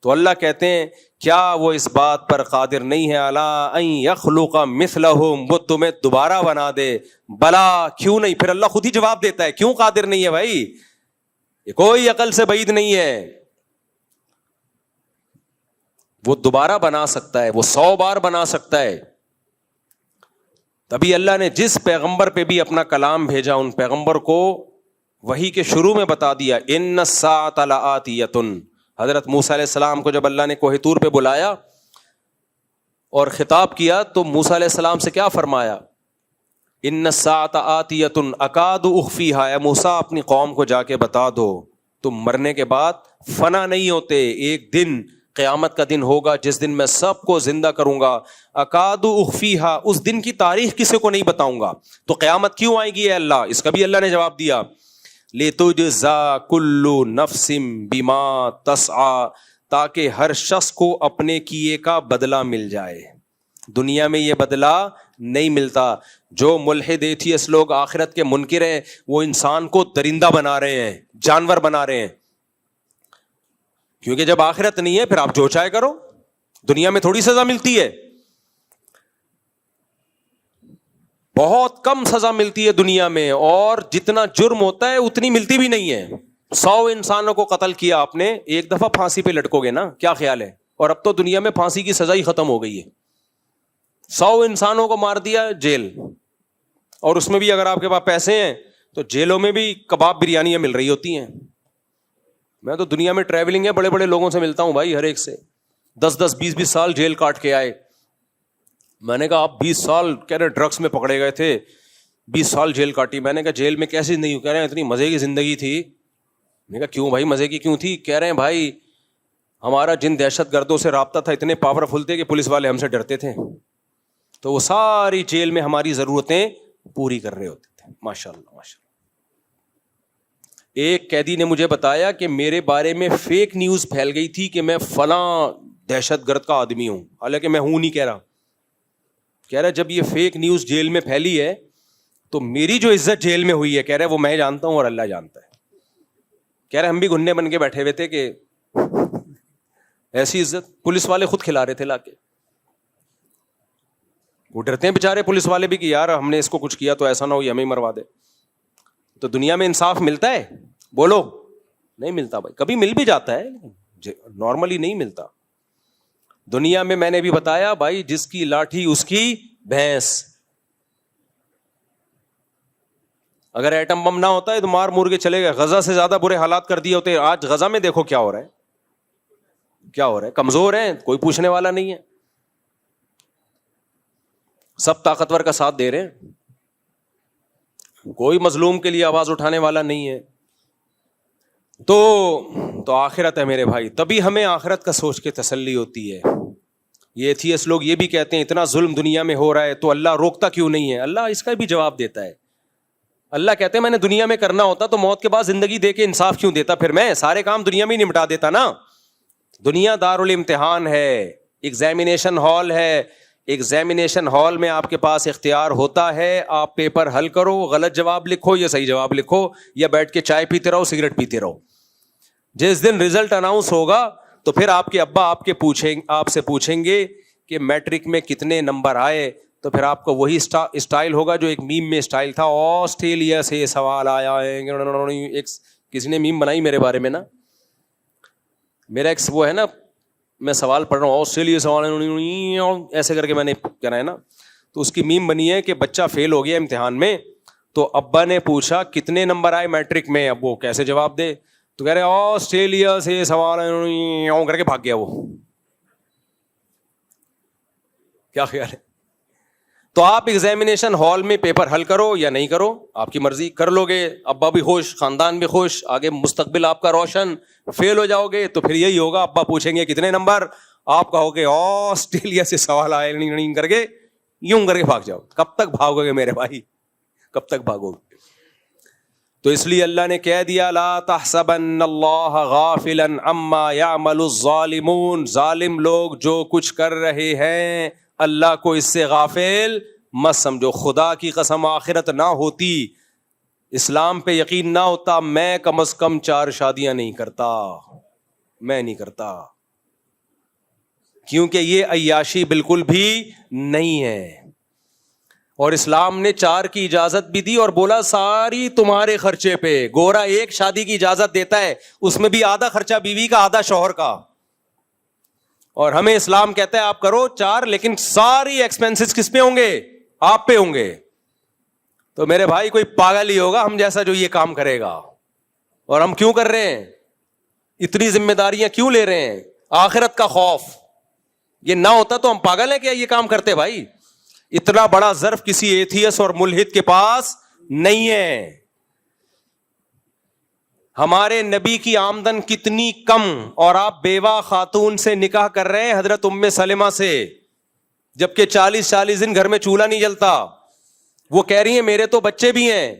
تو اللہ کہتے ہیں کیا وہ اس بات پر قادر نہیں ہے, الا ان یخلق مثلہم, وہ تمہیں دوبارہ بنا دے. بلا, کیوں نہیں. پھر اللہ خود ہی جواب دیتا ہے کیوں قادر نہیں ہے بھائی, یہ کوئی عقل سے بعید نہیں ہے. وہ دوبارہ بنا سکتا ہے, وہ 100 بار بنا سکتا ہے. تبھی اللہ نے جس پیغمبر پہ بھی اپنا کلام بھیجا, ان پیغمبر کو وحی کے شروع میں بتا دیا, ان الساعۃ لآتیۃ. حضرت موسیٰ علیہ السلام کو جب اللہ نے کوہ طور پہ بلایا اور خطاب کیا, تو موسیٰ علیہ السلام سے کیا فرمایا, ان الساعۃ آتیۃ اکاد اخفیہا، اے موسیٰ اپنی قوم کو جا کے بتا دو تم مرنے کے بعد فنا نہیں ہوتے، ایک دن قیامت کا دن ہوگا جس دن میں سب کو زندہ کروں گا. اکاد اخفیہا، اس دن کی تاریخ کسی کو نہیں بتاؤں گا. تو قیامت کیوں آئے گی اے اللہ؟ اس کا بھی اللہ نے جواب دیا، لتجزا کل نفس بما تسعی، تاکہ ہر شخص کو اپنے کیے کا بدلہ مل جائے. دنیا میں یہ بدلہ نہیں ملتا. جو ملحد ایتھیسٹ لوگ آخرت کے منکر ہیں وہ انسان کو درندہ بنا رہے ہیں، جانور بنا رہے ہیں، کیونکہ جب آخرت نہیں ہے پھر آپ جو چاہے کرو. دنیا میں تھوڑی سزا ملتی ہے، بہت کم سزا ملتی ہے دنیا میں، اور جتنا جرم ہوتا ہے اتنی ملتی بھی نہیں ہے. 100 انسانوں کو قتل کیا آپ نے، ایک دفعہ پھانسی پہ لٹکو گے نا، کیا خیال ہے؟ اور اب تو دنیا میں پھانسی کی سزا ہی ختم ہو گئی ہے. 100 انسانوں کو مار دیا، جیل. اور اس میں بھی اگر آپ کے پاس پیسے ہیں تو جیلوں میں بھی کباب بریانیاں مل رہی ہوتی ہیں. میں تو دنیا میں ٹریولنگ ہے، بڑے بڑے لوگوں سے ملتا ہوں بھائی، ہر ایک سے 10-10 20-20 سال جیل کاٹ کے آئے. میں نے کہا آپ 20 سال کہہ رہے ڈرگس میں پکڑے گئے تھے، 20 سال جیل کاٹی. میں نے کہا جیل میں کیسی زندگی؟ کہہ رہے ہیں اتنی مزے کی زندگی تھی. میں نے کہا کیوں بھائی مزے کی کیوں تھی؟ کہہ رہے ہیں بھائی ہمارا جن دہشت گردوں سے رابطہ تھا اتنے پاورفل تھے کہ پولیس والے ہم سے ڈرتے تھے، تو وہ ساری جیل میں ہماری ضرورتیں پوری کر رہے ہوتے تھے. ماشاء اللہ ماشاء اللہ. ایک قیدی نے مجھے بتایا کہ میرے بارے میں فیک نیوز پھیل گئی تھی کہ میں فلاں دہشت گرد کا آدمی ہوں، حالانکہ میں ہوں نہیں. کہہ رہا جب یہ فیک نیوز جیل میں پھیلی ہے تو میری جو عزت جیل میں ہوئی ہے، کہہ رہے وہ میں جانتا ہوں اور اللہ جانتا ہے. کہہ رہے ہم بھی گھننے بن کے بیٹھے ہوئے تھے کہ ایسی عزت پولیس والے خود کھلا رہے تھے لا کے. وہ ڈرتے ہیں بےچارے پولیس والے بھی کہ یار ہم نے اس کو کچھ کیا تو ایسا نہ ہو یہ ہمیں مروا دے. تو دنیا میں انصاف ملتا ہے؟ بولو نہیں ملتا بھائی. کبھی مل بھی جاتا ہے، نارملی نہیں ملتا. دنیا میں نے بھی بتایا بھائی جس کی لاٹھی اس کی بھینس. اگر ایٹم بم نہ ہوتا ہے تو مار مور کے چلے گئے. غزہ سے زیادہ برے حالات کر دیے ہوتے. آج غزہ میں دیکھو کیا ہو رہا ہے، کیا ہو رہا ہے. کمزور ہیں، کوئی پوچھنے والا نہیں ہے، سب طاقتور کا ساتھ دے رہے ہیں، کوئی مظلوم کے لیے آواز اٹھانے والا نہیں ہے. تو آخرت ہے میرے بھائی، تبھی ہمیں آخرت کا سوچ کے تسلی ہوتی ہے. یہ ایتھیسٹ لوگ یہ بھی کہتے ہیں اتنا ظلم دنیا میں ہو رہا ہے تو اللہ روکتا کیوں نہیں ہے؟ اللہ اس کا بھی جواب دیتا ہے. اللہ کہتے ہیں میں نے دنیا میں کرنا ہوتا تو موت کے بعد زندگی دے کے انصاف کیوں دیتا؟ پھر میں سارے کام دنیا میں ہی نمٹا دیتا نا. دنیا دارالامتحان ہے، ایگزامینیشن ہال ہے. ایگزامینیشن ہال میں آپ کے پاس اختیار ہوتا ہے، آپ پیپر حل کرو، غلط جواب لکھو یا صحیح جواب لکھو، یا بیٹھ کے چائے پیتے رہو سگریٹ پیتے رہو. جس دن رزلٹ اناؤنس ہوگا تو پھر آپ کے ابا آپ سے پوچھیں گے کہ میٹرک میں کتنے نمبر آئے، تو پھر آپ کو وہی اسٹائل ہوگا جو ایک میم میں اسٹائل تھا، آسٹریلیا سے سوال آیا ہے. کسی نے میم بنائی میرے بارے میں نا، میرا ایک وہ ہے نا، میں سوال پڑھ رہا ہوں آسٹریلیا سوال ایسے کر کے میں نے کہنا ہے نا، تو اس کی میم بنی ہے کہ بچہ فیل ہو گیا امتحان میں تو ابا نے پوچھا کتنے نمبر آئے میٹرک میں، اب وہ کیسے جواب دے، تو کہہ رہے آسٹریلیا سے سوال کر کے بھاگ گیا. وہ کیا خیال ہے؟ تو آپ ایگزامینیشن ہال میں پیپر حل کرو یا نہیں کرو آپ کی مرضی، کر لو گے ابا بھی خوش، خاندان بھی خوش، آگے مستقبل آپ کا روشن. فیل ہو جاؤ گے تو پھر یہی ہوگا، ابا پوچھیں گے کتنے نمبر، آپ کہو گے آسٹریلیا سے سوال آئے نہیں کر کے یوں کر کے بھاگ جاؤ. کب تک بھاگو گے میرے بھائی، کب تک بھاگو گے؟ تو اس لیے اللہ نے کہہ دیا لا تحسبن اللہ غافلا عما یعمل الظالمون، ظالم لوگ جو کچھ کر رہے ہیں اللہ کو اس سے غافل مت سمجھو. خدا کی قسم آخرت نہ ہوتی، اسلام پہ یقین نہ ہوتا، میں کم از کم 4 شادیاں نہیں کرتا، میں نہیں کرتا، کیونکہ یہ عیاشی بالکل بھی نہیں ہے. اور اسلام نے 4 کی اجازت بھی دی اور بولا ساری تمہارے خرچے پہ. گورا 1 شادی کی اجازت دیتا ہے، اس میں بھی آدھا خرچہ بیوی کا آدھا شوہر کا، اور ہمیں اسلام کہتا ہے آپ کرو 4 لیکن ساری ایکسپینسز کس پہ ہوں گے؟ آپ پہ ہوں گے. تو میرے بھائی کوئی پاگل ہی ہوگا ہم جیسا جو یہ کام کرے گا. اور ہم کیوں کر رہے ہیں؟ اتنی ذمہ داریاں کیوں لے رہے ہیں؟ آخرت کا خوف. یہ نہ ہوتا تو ہم پاگل ہیں کیا یہ کام کرتے بھائی؟ اتنا بڑا ظرف کسی ایتھیس اور ملحد کے پاس نہیں ہے. ہمارے نبی کی آمدن کتنی کم, اور آپ بیوہ خاتون سے نکاح کر رہے ہیں, حضرت ام سلمہ سے, جبکہ 40 دن گھر میں چولہا نہیں جلتا. وہ کہہ رہی ہیں میرے تو بچے بھی ہیں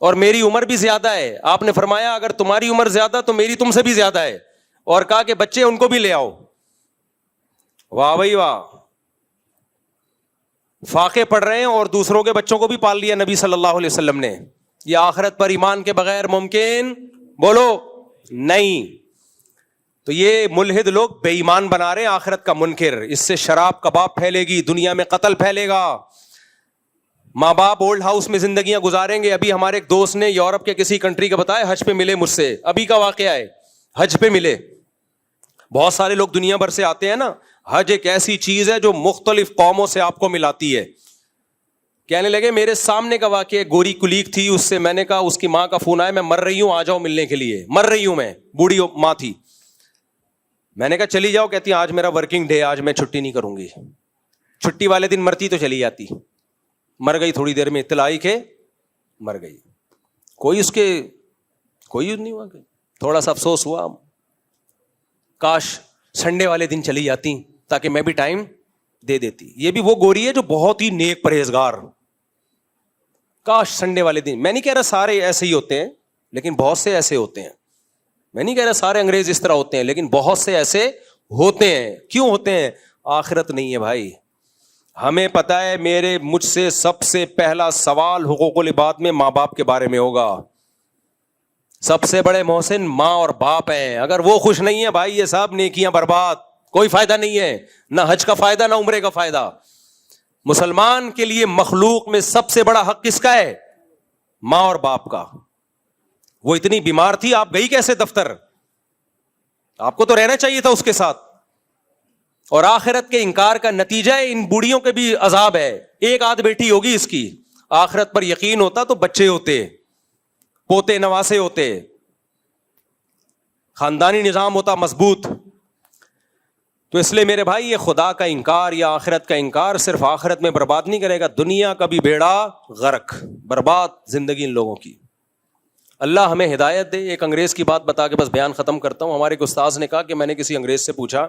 اور میری عمر بھی زیادہ ہے. آپ نے فرمایا اگر تمہاری عمر زیادہ تو میری تم سے بھی زیادہ ہے, اور کہا کہ بچے ان کو بھی لے آؤ. واہ بھائی واہ, فاقے پڑھ رہے ہیں اور دوسروں کے بچوں کو بھی پال لیا نبی صلی اللہ علیہ وسلم نے. یہ آخرت پر ایمان کے بغیر ممکن بولو نہیں. تو یہ ملحد لوگ بے ایمان بنا رہے ہیں آخرت کا منکر. اس سے شراب کباب پھیلے گی, دنیا میں قتل پھیلے گا, ماں باپ اولڈ ہاؤس میں زندگیاں گزاریں گے. ابھی ہمارے ایک دوست نے یورپ کے کسی کنٹری کا بتایا, حج پہ ملے مجھ سے, ابھی کا واقعہ ہے, حج پہ ملے. بہت سارے لوگ دنیا بھر سے آتے ہیں نا, حج ایک ایسی چیز ہے جو مختلف قوموں سے آپ کو ملاتی ہے. کہنے لگے میرے سامنے کا واقعہ, گوری کلیگ تھی, اس سے میں نے کہا, اس کی ماں کا فون آیا, میں مر رہی ہوں آ جاؤ ملنے کے لیے, مر رہی ہوں میں, بوڑھی ماں تھی. میں نے کہا چلی جاؤ, کہتی آج میرا ورکنگ ڈے, آج میں چھٹی نہیں کروں گی. چھٹی والے دن مرتی تو چلی جاتی, مر گئی تھوڑی دیر میں, اطلاع آئی کہ مر گئی. کوئی اس کے کوئی نہیں ہوا, تھوڑا سا افسوس ہوا, کاش سنڈے والے دن چلی جاتی تاکہ میں بھی ٹائم دے دیتی. یہ بھی وہ گوری ہے جو بہت ہی نیک پرہیزگار, کاش سنڈے والے دن. میں نہیں کہہ رہا سارے ایسے ہی ہوتے ہیں, لیکن بہت سے ایسے ہوتے ہیں. میں نہیں کہہ رہا سارے انگریز اس طرح ہوتے ہیں, لیکن بہت سے ایسے ہوتے ہیں. کیوں ہوتے ہیں؟ آخرت نہیں ہے بھائی. ہمیں پتا ہے مجھ سے سب سے پہلا سوال حقوق العباد میں ماں باپ کے بارے میں ہوگا. سب سے بڑے محسن ماں اور باپ ہیں. اگر وہ خوش نہیں ہے بھائی, یہ سب نیکیاں برباد, کوئی فائدہ نہیں ہے, نہ حج کا فائدہ نہ عمرے کا فائدہ. مسلمان کے لیے مخلوق میں سب سے بڑا حق کس کا ہے؟ ماں اور باپ کا. وہ اتنی بیمار تھی, آپ گئی کیسے دفتر؟ آپ کو تو رہنا چاہیے تھا اس کے ساتھ. اور آخرت کے انکار کا نتیجہ ان بوڑھیوں کے بھی عذاب ہے. ایک آدھ بیٹی ہوگی اس کی, آخرت پر یقین ہوتا تو بچے ہوتے, پوتے نواسے ہوتے, خاندانی نظام ہوتا مضبوط. تو اس لیے میرے بھائی یہ خدا کا انکار یا آخرت کا انکار صرف آخرت میں برباد نہیں کرے گا, دنیا کا بھی بیڑا غرق, برباد زندگی ان لوگوں کی. اللہ ہمیں ہدایت دے. ایک انگریز کی بات بتا کے بس بیان ختم کرتا ہوں. ہمارے ایک استاذ نے کہا کہ میں نے کسی انگریز سے پوچھا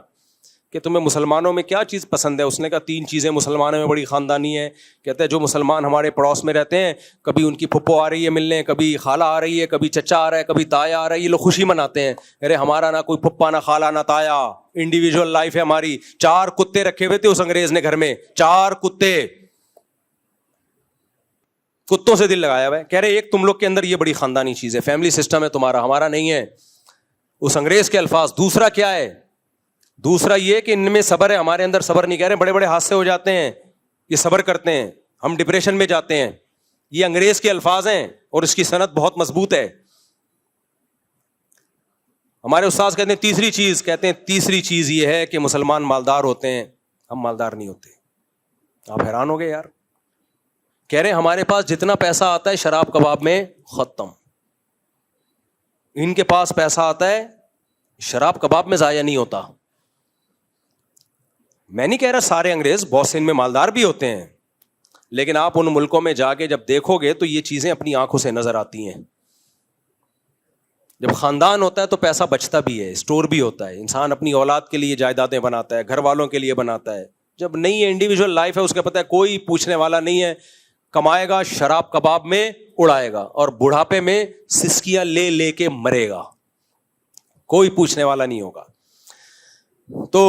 کہ تمہیں مسلمانوں میں کیا چیز پسند ہے؟ اس نے کہا 3 چیزیں مسلمانوں میں بڑی خاندانی ہے. کہتے ہیں جو مسلمان ہمارے پڑوس میں رہتے ہیں, کبھی ان کی پھپھو آ رہی ہے ملنے, کبھی خالہ آ رہی ہے, کبھی چچا آ رہا ہے, کبھی تایا آ رہا ہے, یہ لوگ خوشی مناتے ہیں. ارے ہمارا نہ کوئی پھپھا نہ خالہ نہ تایا, انڈیویجول لائف ہے ہماری. 4 کتے رکھے ہوئے تھے اس انگریز نے گھر میں, 4 کتے, کتوں سے دل لگایا ہوا ہے. کہہ رہے ایک تم لوگ کے اندر یہ بڑی خاندانی چیز ہے, فیملی سسٹم ہے تمہارا, ہمارا نہیں ہے. اس انگریز کے الفاظ. دوسرا کیا ہے؟ دوسرا یہ کہ ان میں صبر ہے, ہمارے اندر صبر نہیں. کہہ رہے بڑے بڑے حادثے ہو جاتے ہیں, یہ صبر کرتے ہیں, ہم ڈپریشن میں جاتے ہیں. یہ انگریز کے الفاظ ہیں اور اس کی سند بہت مضبوط ہے. ہمارے استاد کہتے ہیں تیسری چیز, کہتے ہیں تیسری چیز یہ ہے کہ مسلمان مالدار ہوتے ہیں, ہم مالدار نہیں ہوتے. آپ حیران ہو گئے یار. کہہ رہے ہمارے پاس جتنا پیسہ آتا ہے شراب کباب میں ختم, ان کے پاس پیسہ آتا ہے شراب کباب میں ضائع نہیں ہوتا. میں نہیں کہہ رہا سارے انگریز, بہت سے ان میں مالدار بھی ہوتے ہیں, لیکن آپ ان ملکوں میں جا کے جب دیکھو گے تو یہ چیزیں اپنی آنکھوں سے نظر آتی ہیں. جب خاندان ہوتا ہے تو پیسہ بچتا بھی ہے, اسٹور بھی ہوتا ہے, انسان اپنی اولاد کے لیے جائیدادیں بناتا ہے, گھر والوں کے لیے بناتا ہے. جب نہیں ہے انڈیویجول لائف ہے, اس کا پتہ ہے کوئی پوچھنے والا نہیں ہے, کمائے گا شراب کباب میں اڑائے گا, اور بڑھاپے میں سسکیاں لے لے کے مرے گا, کوئی پوچھنے والا نہیں ہوگا. تو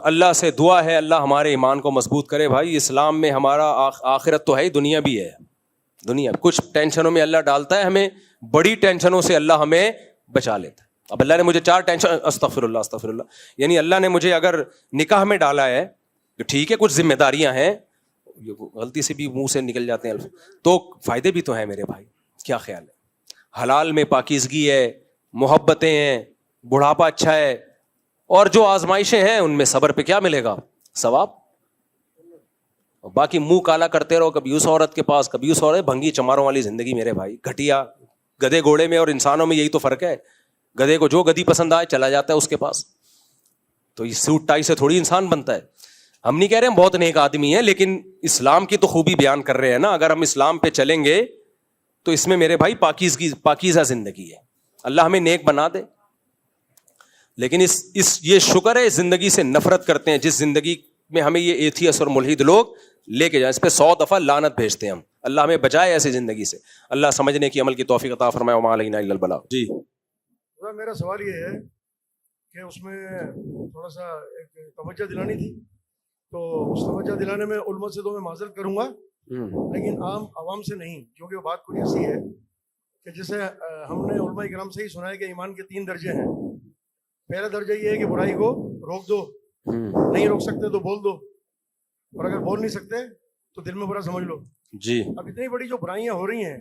اللہ سے دعا ہے اللہ ہمارے ایمان کو مضبوط کرے. بھائی اسلام میں ہمارا آخرت تو ہے, دنیا بھی ہے. دنیا کچھ ٹینشنوں میں اللہ ڈالتا ہے ہمیں, بڑی ٹینشنوں سے اللہ ہمیں بچا لیتا ہے. اب اللہ نے مجھے 4 ٹینشن, استغفر اللہ, یعنی اللہ نے مجھے اگر نکاح میں ڈالا ہے تو ٹھیک ہے, کچھ ذمہ داریاں ہیں, غلطی سے بھی منہ سے نکل جاتے ہیں, تو فائدے بھی تو ہیں میرے بھائی. کیا خیال ہے؟ حلال میں پاکیزگی ہے, محبتیں ہیں, بڑھاپا اچھا ہے, اور جو آزمائشیں ہیں ان میں صبر پہ کیا ملے گا؟ ثواب. باقی منہ کالا کرتے رہو, کبھی اس عورت کے پاس کبھی اس عورت, بھنگی چماروں والی زندگی میرے بھائی, گھٹیا. گدھے گھوڑے میں اور انسانوں میں یہی تو فرق ہے. گدھے کو جو گدھی پسند آئے چلا جاتا ہے اس کے پاس, تو یہ سوٹ ٹائی سے تھوڑی انسان بنتا ہے. ہم نہیں کہہ رہے ہم بہت نیک آدمی ہیں, لیکن اسلام کی تو خوبی بیان کر رہے ہیں نا. اگر ہم اسلام پہ چلیں گے تو اس میں میرے بھائی پاکیزہ زندگی ہے. اللہ ہمیں نیک بنا دے. لیکن یہ شکر ہے, اس زندگی سے نفرت کرتے ہیں جس زندگی میں ہمیں یہ ایتھیس اور ملحد لوگ لے کے جائیں. اس پہ 100 دفعہ لعنت بھیجتے ہیں ہم. اللہ ہمیں بچائے ایسی زندگی سے. اللہ سمجھنے کی عمل کی توفیق عطا فرمائے. وما علینا الا البلاغ. جی میرا سوال یہ ہے کہ اس میں تھوڑا سا ایک توجہ دلانی تھی, تو اس توجہ دلانے میں علماء سے تو میں معذرت کروں گا, لیکن عوام سے نہیں, کیونکہ وہ بات کچھ ایسی ہے کہ جسے ہم نے علماء کرام سے ہی سنا ہے کہ ایمان کے 3 درجے ہیں. پہلا درجہ یہ ہے کہ برائی کو روک دو, نہیں روک سکتے تو بول دو, اور اگر بول نہیں سکتے تو دل میں برا سمجھ لو. جی اب اتنی بڑی جو برائیاں ہو رہی ہیں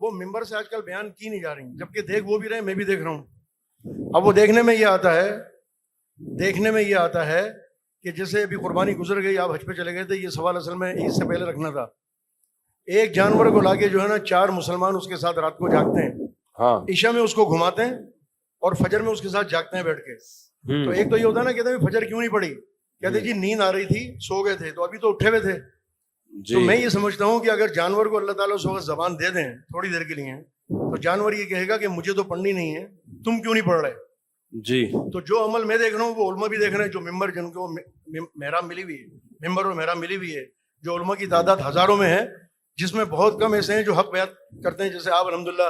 وہ ممبر سے آج کل بیان کی نہیں جا رہی, جبکہ دیکھ وہ بھی رہے, میں بھی دیکھ رہا ہوں. اب وہ دیکھنے میں یہ آتا ہے کہ جیسے ابھی قربانی گزر گئی, آپ حج پہ چلے گئے تھے, یہ سوال اصل میں عید سے پہلے رکھنا تھا. ایک جانور کو لا کے جو ہے نا 4 مسلمان اس کے ساتھ رات کو جاگتے ہیں, ہاں, عشاء میں اس کو گھماتے ہیں اور فجر میں اس کے ساتھ جاگتے ہیں بیٹھ کے. تو ایک تو یہ ہوتا ہے نا, کہتے ہیں فجر کیوں نہیں پڑی, کہتے جی نیند آ رہی تھی, سو گئے تھے, تو ابھی تو اٹھے ہوئے تھے. تو میں یہ سمجھتا ہوں کہ اگر جانور کو اللہ تعالیٰ اس وقت زبان دے دیں تھوڑی دیر کے لیے, تو جانور یہ کہے گا کہ مجھے تو پڑھنی نہیں ہے, تم کیوں نہیں پڑھ رہے. جی تو جو عمل میں دیکھ رہا ہوں وہ علماء بھی دیکھ رہے ہیں, جو ممبر جن کو محراب ملی ہوئی ہے, ممبر اور محراب ملی ہوئی ہے, جو علماء کی تعداد ہزاروں میں ہے, جس میں بہت کم ایسے ہیں جو حق بیان کرتے ہیں, جیسے آپ الحمدللہ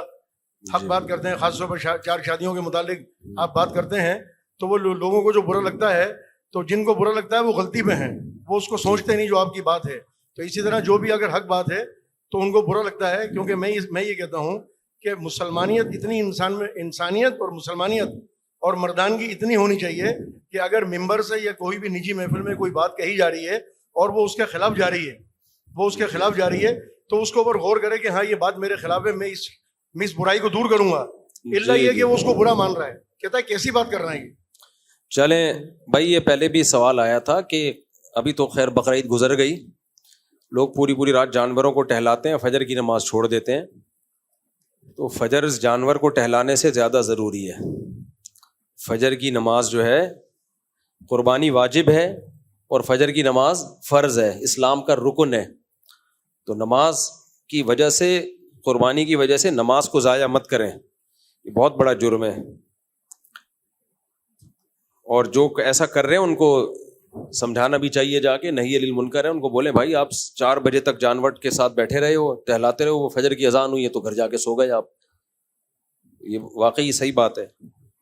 حق بات کرتے ہیں, خاص طور پر 4 شادیوں کے متعلق آپ بات کرتے ہیں. تو وہ لوگوں کو جو برا لگتا ہے, تو جن کو برا لگتا ہے وہ غلطی پہ ہیں, وہ اس کو سوچتے نہیں جو آپ کی بات ہے. تو اسی طرح جو بھی اگر حق بات ہے تو ان کو برا لگتا ہے, کیونکہ میں یہ کہتا ہوں کہ مسلمانیت اتنی انسان میں, انسانیت اور مسلمانیت اور مردانگی اتنی ہونی چاہیے کہ اگر ممبر سے یا کوئی بھی نجی محفل میں کوئی بات کہی جا رہی ہے اور وہ اس کے خلاف جا رہی ہے, تو اس کے اوپر غور کرے کہ ہاں یہ بات میرے خلاف ہے, میں اس برائی کو دور کروں گا. اللہ یہ کہ وہ اس کو برا مان رہا ہے, کہتا ہے کیسی بات کر رہا ہے یہ. چلیں بھائی, یہ پہلے بھی سوال آیا تھا کہ ابھی تو خیر بقرعید گزر گئی, لوگ پوری رات جانوروں کو ٹہلاتے ہیں, فجر کی نماز چھوڑ دیتے ہیں. تو فجر اس جانور کو ٹہلانے سے زیادہ ضروری ہے. فجر کی نماز جو ہے, قربانی واجب ہے اور فجر کی نماز فرض ہے, اسلام کا رکن ہے. تو نماز کی وجہ سے, قربانی کی وجہ سے نماز کو ضائع مت کریں, یہ بہت بڑا جرم ہے. اور جو ایسا کر رہے ہیں ان کو سمجھانا بھی چاہیے, جا کے نہی عن المنکر ہے, ان کو بولیں بھائی آپ 4 بجے تک جانور کے ساتھ بیٹھے رہے ہو, ٹہلاتے رہے ہو, وہ فجر کی اذان ہوئی ہے تو گھر جا کے سو گئے آپ. یہ واقعی صحیح بات ہے.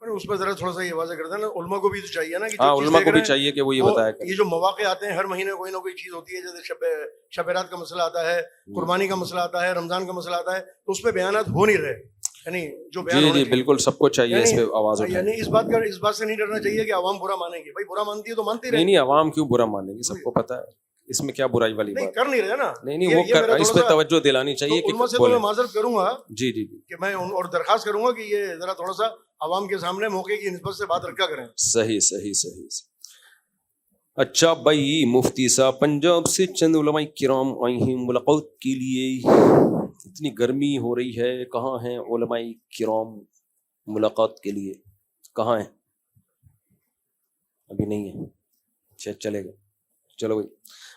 اس پہ ذرا تھوڑا سا یہ واضح کر دینا, علماء کو بھی تو چاہیے نا کہ ہاں, علماء کو بھی چاہیے کہ وہ یہ بتایا کریں. یہ جو مواقع آتے ہیں ہر مہینے کوئی نہ کوئی چیز ہوتی ہے, جیسے شب رات کا مسئلہ آتا ہے, قربانی کا مسئلہ آتا ہے, رمضان کا مسئلہ آتا ہے, تو اس پہ بیانات ہو نہیں رہے. یعنی جو جی بالکل سب کو چاہیے اس پہ آواز اٹھائیں. یعنی اس بات سے نہیں ڈرنا چاہیے کہ عوام برا مانیں گے. بھائی برا مانتی ہے تو مانتی رہے. نہیں, عوام کیوں برا مانیں گی, سب کو پتہ ہے اس میں کیا برائی والی بات. کر نہیں رہے نا. نہیں وہ اس پہ توجہ دلانی چاہیے. علماء سے تو میں معذرت کروں گا, جی کہ میں اور درخواست کروں گا کہ یہ ذرا تھوڑا سا عوام کے سامنے موقع کی نسبت سے بات رکھا کریں. صحیح. اچھا بھائی, مفتی صاحب پنجاب سے چند علماء کرام آئے ہیں ملاقات کے لیے. اتنی گرمی ہو رہی ہے, کہاں ہیں علماء کرام ملاقات کے لیے, کہاں ہیں؟ ابھی نہیں ہے, چلے گئے. چلو بھائی.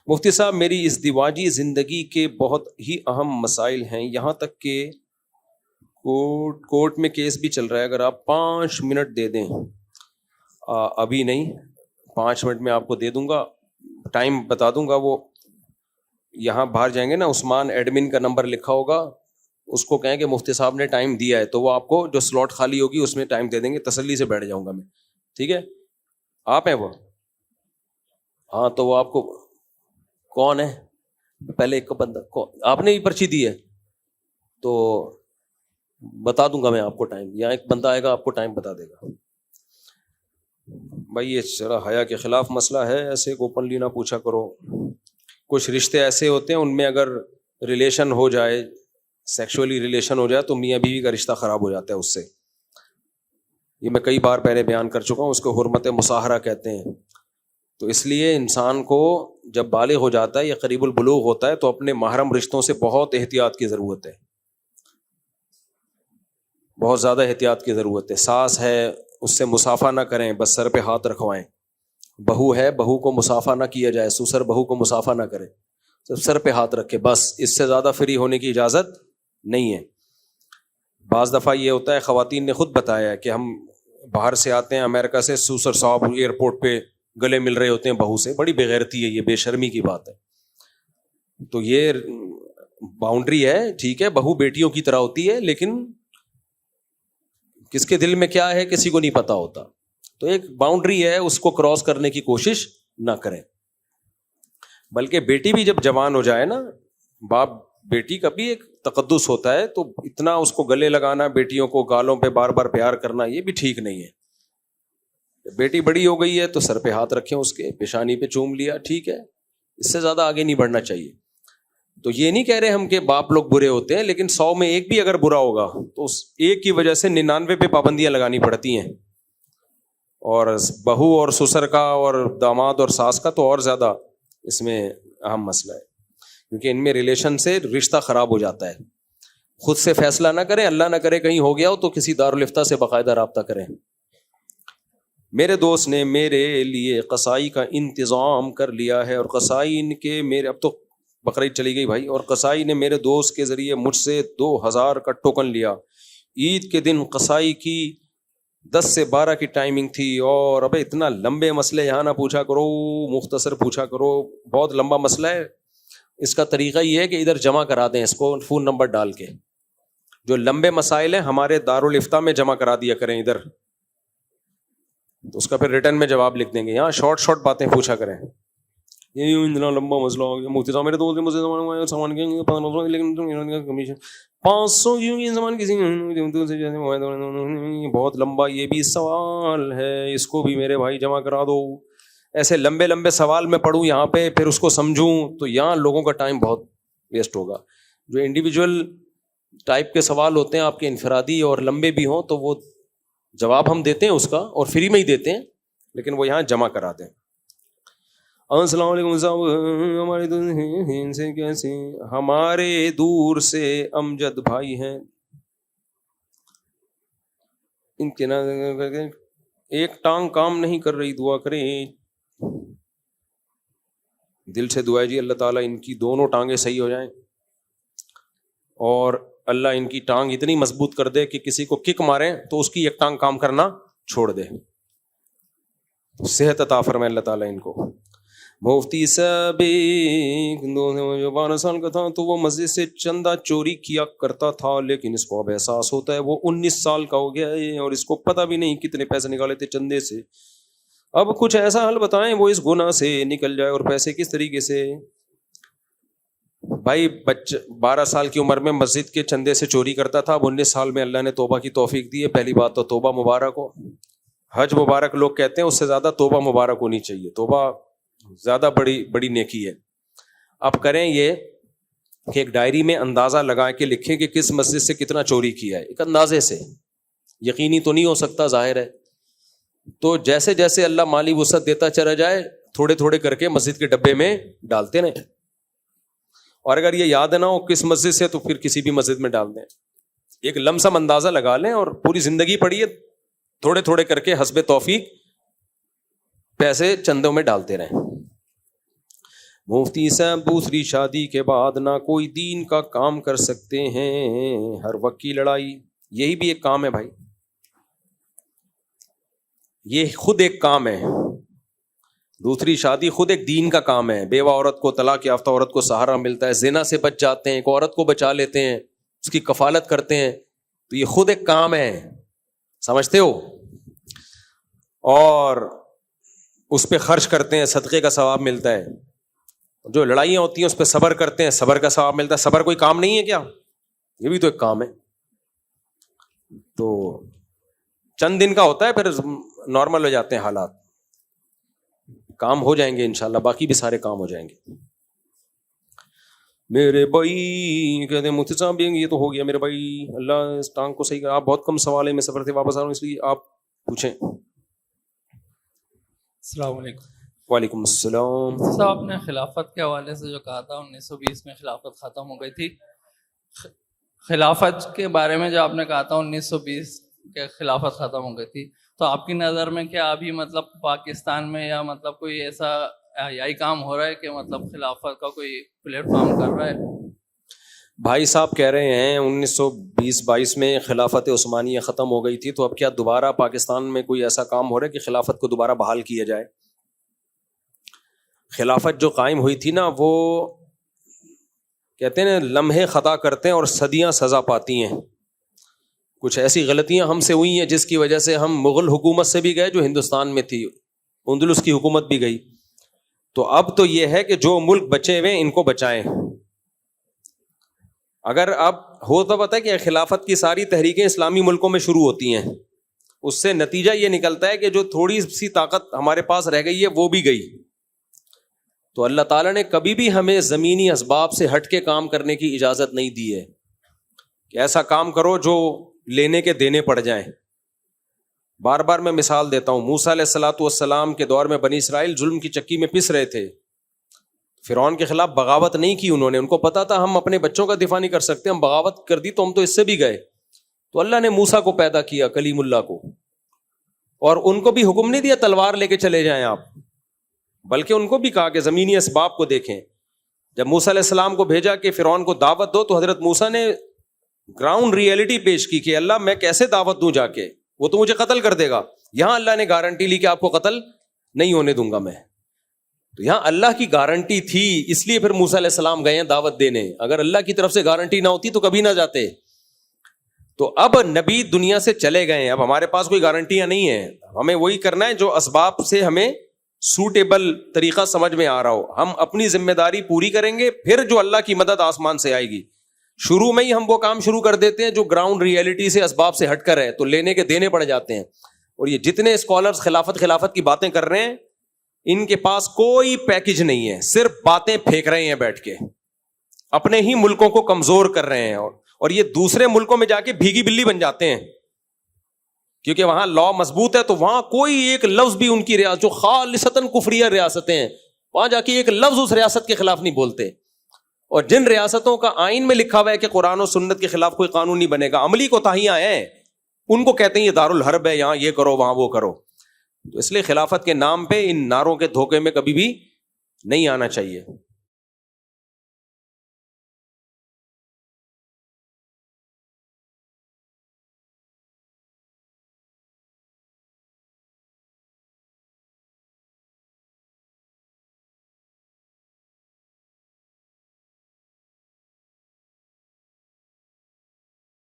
مفتی صاحب, میری ازدواجی زندگی کے بہت ہی اہم مسائل ہیں, یہاں تک کہ کورٹ میں کیس بھی چل رہا ہے. اگر آپ 5 منٹ دے دیں, ابھی نہیں 5 منٹ میں آپ کو دے دوں گا, ٹائم بتا دوں گا. وہ یہاں باہر جائیں گے نا, عثمان ایڈمن کا نمبر لکھا ہوگا, اس کو کہیں کہ مفتی صاحب نے ٹائم دیا ہے, تو وہ آپ کو جو سلاٹ خالی ہوگی اس میں ٹائم دے دیں گے. تسلی سے بیٹھ جاؤں گا میں, ٹھیک ہے؟ آپ ہیں وہ؟ ہاں, تو وہ آپ کو کون ہے پہلے ایک بندہ, آپ نے ہی پرچی دی ہے تو بتا دوں گا میں آپ کو ٹائم. یہاں ایک بندہ آئے گا آپ کو ٹائم بتا دے گا. بھائی یہ ذرا حیا کے خلاف مسئلہ ہے, ایسے اوپنلی نہ پوچھا کرو. کچھ رشتے ایسے ہوتے ہیں ان میں اگر ریلیشن ہو جائے, سیکشولی ریلیشن ہو جائے, تو میاں بیوی کا رشتہ خراب ہو جاتا ہے اس سے. یہ میں کئی بار پہلے بیان کر چکا ہوں, اس کو حرمت مصاہرہ کہتے ہیں. تو اس لیے انسان کو جب بالغ ہو جاتا ہے یا قریب البلوغ ہوتا ہے, تو اپنے محرم رشتوں سے بہت احتیاط کی ضرورت ہے, بہت زیادہ احتیاط کی ضرورت ہے. ساس ہے, اس سے مصافحہ نہ کریں, بس سر پہ ہاتھ رکھوائیں. بہو ہے, بہو کو مسافہ نہ کیا جائے, سسر بہو کو مسافہ نہ کرے, صرف سر پہ ہاتھ رکھے بس, اس سے زیادہ فری ہونے کی اجازت نہیں ہے. بعض دفعہ یہ ہوتا ہے, خواتین نے خود بتایا ہے کہ ہم باہر سے آتے ہیں امریکہ سے, سسر صاحب ایئرپورٹ پہ گلے مل رہے ہوتے ہیں بہو سے, بڑی بے غیرتی ہے یہ, بے شرمی کی بات ہے. تو یہ باؤنڈری ہے, ٹھیک ہے, بہو بیٹیوں کی طرح ہوتی ہے, لیکن کس کے دل میں کیا ہے کسی کو نہیں پتا ہوتا. تو ایک باؤنڈری ہے, اس کو کراس کرنے کی کوشش نہ کریں. بلکہ بیٹی بھی جب جوان ہو جائے نا, باپ بیٹی کا بھی ایک تقدس ہوتا ہے, تو اتنا اس کو گلے لگانا, بیٹیوں کو گالوں پہ بار بار پیار کرنا, یہ بھی ٹھیک نہیں ہے. بیٹی بڑی ہو گئی ہے تو سر پہ ہاتھ رکھیں, اس کے پیشانی پہ چوم لیا, ٹھیک ہے, اس سے زیادہ آگے نہیں بڑھنا چاہیے. تو یہ نہیں کہہ رہے ہم کہ باپ لوگ برے ہوتے ہیں, لیکن 100 میں ایک بھی اگر برا ہوگا تو اس ایک کی وجہ سے 99 پہ پابندیاں لگانی پڑتی ہیں. اور بہو اور سسر کا اور داماد اور ساس کا تو اور زیادہ اس میں اہم مسئلہ ہے, کیونکہ ان میں ریلیشن سے رشتہ خراب ہو جاتا ہے. خود سے فیصلہ نہ کریں, اللہ نہ کرے کہیں ہو گیا ہو تو کسی دارالفتہ سے باقاعدہ رابطہ کریں. میرے دوست نے میرے لیے قصائی کا انتظام کر لیا ہے, اور قصائی ان کے میرے, اب تو بقرعید چلی گئی بھائی, اور قصائی نے میرے دوست کے ذریعے مجھ سے 2000 کا ٹوکن لیا. عید کے دن قصائی کی 10 سے 12 کی ٹائمنگ تھی, اور ابے اتنا لمبے مسئلے یہاں نہ پوچھا کرو, مختصر پوچھا کرو, بہت لمبا مسئلہ ہے. اس کا طریقہ یہ ہے کہ ادھر جمع کرا دیں اس کو فون نمبر ڈال کے. جو لمبے مسائل ہیں ہمارے دارالفتہ میں جمع کرا دیا کریں ادھر, اس کا پھر ریٹرن میں جواب لکھ دیں گے. یہاں شارٹ شارٹ باتیں پوچھا کریں. یہ اتنا لمبا مسئلہ ہو گیا, مفتی صاحب میرے دوست مجھے سامان کے 1500 لیکن کمیشن 500 کیوں سامان کسی بہت لمبا, یہ بھی سوال ہے, اس کو بھی میرے بھائی جمع کرا دو. ایسے لمبے لمبے سوال میں پڑھوں یہاں پہ, پھر اس کو سمجھوں, تو یہاں لوگوں کا ٹائم بہت ویسٹ ہوگا. جو انڈیویجول ٹائپ کے سوال ہوتے ہیں آپ کے انفرادی اور لمبے بھی ہوں, تو وہ جواب ہم دیتے ہیں اس کا, اور فری میں ہی دیتے ہیں, لیکن وہ یہاں جمع کرا دیں. السلام علیکم صاحب, ہمارے دور سے کیسے, ہمارے دور سے امجد بھائی ہیں, ان کے نا ایک ٹانگ کام نہیں کر رہی, دعا کریں, دل سے دعا ہے جی اللہ تعالیٰ ان کی دونوں ٹانگیں صحیح ہو جائیں, اور اللہ ان کی ٹانگ اتنی مضبوط کر دے کہ کسی کو کک ماریں تو اس کی ایک ٹانگ کام کرنا چھوڑ دے. صحت عطا فرمائے اللہ تعالیٰ ان کو. مفتی صاحب 12 سال کا تھا تو وہ مسجد سے چندہ چوری کیا کرتا تھا, لیکن اس کو اب احساس ہوتا ہے وہ 19 سال کا ہو گیا ہے, اور اس کو پتہ بھی نہیں کتنے پیسے نکالے تھے چندے سے. اب کچھ ایسا حل بتائیں وہ اس گناہ سے نکل جائے, اور پیسے کس طریقے سے. بھائی 12 سال کی عمر میں مسجد کے چندے سے چوری کرتا تھا, اب 19 سال میں اللہ نے توبہ کی توفیق دی ہے. پہلی بات تو توبہ مبارک ہو, حج مبارک لوگ کہتے ہیں, اس سے زیادہ توبہ مبارک ہونی چاہیے. توبہ زیادہ بڑی نیکی ہے. اب کریں یہ کہ ایک ڈائری میں اندازہ لگا کے لکھیں کہ کس مسجد سے کتنا چوری کیا ہے, ایک اندازے سے, یقینی تو نہیں ہو سکتا ظاہر ہے. تو جیسے جیسے اللہ مالی وسعت دیتا چلا جائے, تھوڑے تھوڑے کر کے مسجد کے ڈبے میں ڈالتے رہیں, اور اگر یہ یاد نہ ہو کس مسجد سے تو پھر کسی بھی مسجد میں ڈال دیں. ایک لمسم اندازہ لگا لیں اور پوری زندگی پڑھیے, تھوڑے تھوڑے کر کے حسب توفیق پیسے چندوں میں ڈالتے رہیں. مفتی صاحب دوسری شادی کے بعد نہ کوئی دین کا کام کر سکتے ہیں, ہر وقت کی لڑائی, یہی بھی ایک کام ہے بھائی, یہ خود ایک کام ہے. دوسری شادی خود ایک دین کا کام ہے. بیوہ عورت کو, طلاق یافتہ عورت کو سہارا ملتا ہے, زنا سے بچ جاتے ہیں, ایک عورت کو بچا لیتے ہیں, اس کی کفالت کرتے ہیں, تو یہ خود ایک کام ہے, سمجھتے ہو. اور اس پہ خرچ کرتے ہیں, صدقے کا ثواب ملتا ہے. جو لڑائیاں ہوتی ہیں اس پہ صبر کرتے ہیں, صبر کا ثواب ملتا ہے. صبر کوئی کام نہیں ہے کیا؟ یہ بھی تو ایک کام ہے. تو چند دن کا ہوتا ہے, پھر نارمل ہو جاتے ہیں حالات, کام ہو جائیں گے انشاءاللہ, باقی بھی سارے کام ہو جائیں گے. میرے بھائی کہتے ہیں مفتی صاحب یہ تو ہو گیا میرے بھائی, اللہ اس ٹانگ کو صحیح کرا. آپ بہت کم سوال ہے, میں سفر سے واپس آ رہا ہوں, اس لیے آپ پوچھیں. السلام علیکم. وعلیکم السلام. صاحب آپ نے خلافت کے حوالے سے جو کہا تھا 1920 میں خلافت ختم ہو گئی تھی, خلافت کے بارے میں جو آپ نے کہا تھا 1920 کہ خلافت ختم ہو گئی تھی، تو آپ کی نظر میں کیا ابھی مطلب پاکستان میں یا مطلب کوئی ایسا یہی کام ہو رہا ہے کہ مطلب خلافت کا کوئی پلیٹ فارم کر رہا ہے؟ بھائی صاحب کہہ رہے ہیں 1920-22 میں خلافت عثمانیہ ختم ہو گئی تھی، تو اب کیا دوبارہ پاکستان میں کوئی ایسا کام ہو رہا ہے کہ خلافت کو دوبارہ بحال کیا جائے؟ خلافت جو قائم ہوئی تھی نا، وہ کہتے ہیں لمحے خطا کرتے ہیں اور صدیاں سزا پاتی ہیں. کچھ ایسی غلطیاں ہم سے ہوئی ہیں جس کی وجہ سے ہم مغل حکومت سے بھی گئے جو ہندوستان میں تھی، اندلس کی حکومت بھی گئی. تو اب تو یہ ہے کہ جو ملک بچے ہوئے ان کو بچائیں. اگر اب ہو تو پتہ ہے کہ خلافت کی ساری تحریکیں اسلامی ملکوں میں شروع ہوتی ہیں، اس سے نتیجہ یہ نکلتا ہے کہ جو تھوڑی سی طاقت ہمارے پاس رہ گئی ہے وہ بھی گئی. تو اللہ تعالیٰ نے کبھی بھی ہمیں زمینی اسباب سے ہٹ کے کام کرنے کی اجازت نہیں دی ہے کہ ایسا کام کرو جو لینے کے دینے پڑ جائیں. بار بار میں مثال دیتا ہوں، موسیٰ علیہ الصلوۃ والسلام کے دور میں بنی اسرائیل ظلم کی چکی میں پس رہے تھے. فرعون کے خلاف بغاوت نہیں کی انہوں نے، ان کو پتا تھا ہم اپنے بچوں کا دفاع نہیں کر سکتے، ہم بغاوت کر دی تو ہم تو اس سے بھی گئے. تو اللہ نے موسیٰ کو پیدا کیا، کلیم اللہ کو، اور ان کو بھی حکم نہیں دیا تلوار لے کے چلے جائیں آپ، بلکہ ان کو بھی کہا کہ زمینی اسباب کو دیکھیں. جب موسیٰ علیہ السلام کو بھیجا کہ فرعون کو دعوت دو، تو حضرت موسیٰ نے گراؤنڈ ریئلٹی پیش کی کہ اللہ میں کیسے دعوت دوں جا کے، وہ تو مجھے قتل کر دے گا. یہاں اللہ نے گارنٹی لی کہ آپ کو قتل نہیں ہونے دوں گا میں. تو یہاں اللہ کی گارنٹی تھی، اس لیے پھر موسیٰ علیہ السلام گئے ہیں دعوت دینے. اگر اللہ کی طرف سے گارنٹی نہ ہوتی تو کبھی نہ جاتے. تو اب نبی دنیا سے چلے گئے ہیں، اب ہمارے پاس کوئی گارنٹیاں نہیں ہیں. ہمیں وہی کرنا ہے جو اسباب سے ہمیں سوٹیبل طریقہ سمجھ میں آ رہا ہو. ہم اپنی ذمہ داری پوری کریں گے، پھر جو اللہ کی مدد آسمان سے آئے گی. شروع میں ہی ہم وہ کام شروع کر دیتے ہیں جو گراؤنڈ ریئلٹی سے اسباب سے ہٹ کر ہے، تو لینے کے دینے پڑ جاتے ہیں. اور یہ جتنے اسکالرز خلافت کی باتیں کر رہے ہیں، ان کے پاس کوئی پیکج نہیں ہے، صرف باتیں پھینک رہے ہیں بیٹھ کے، اپنے ہی ملکوں کو کمزور کر رہے ہیں. اور یہ دوسرے ملکوں میں جا کے بھیگی بلی بن جاتے ہیں، کیونکہ وہاں لا مضبوط ہے. تو وہاں کوئی ایک لفظ بھی ان کی ریاست جو خالصتاً کفریہ ریاستیں ہیں، وہاں جا کے ایک لفظ اس ریاست کے خلاف نہیں بولتے. اور جن ریاستوں کا آئین میں لکھا ہوا ہے کہ قرآن و سنت کے خلاف کوئی قانون نہیں بنے گا، عملی کوتاہیاں ہیں، ان کو کہتے ہیں یہ دارالحرب ہے، یہاں یہ کرو وہاں وہ کرو. تو اس لیے خلافت کے نام پہ ان نعروں کے دھوکے میں کبھی بھی نہیں آنا چاہیے.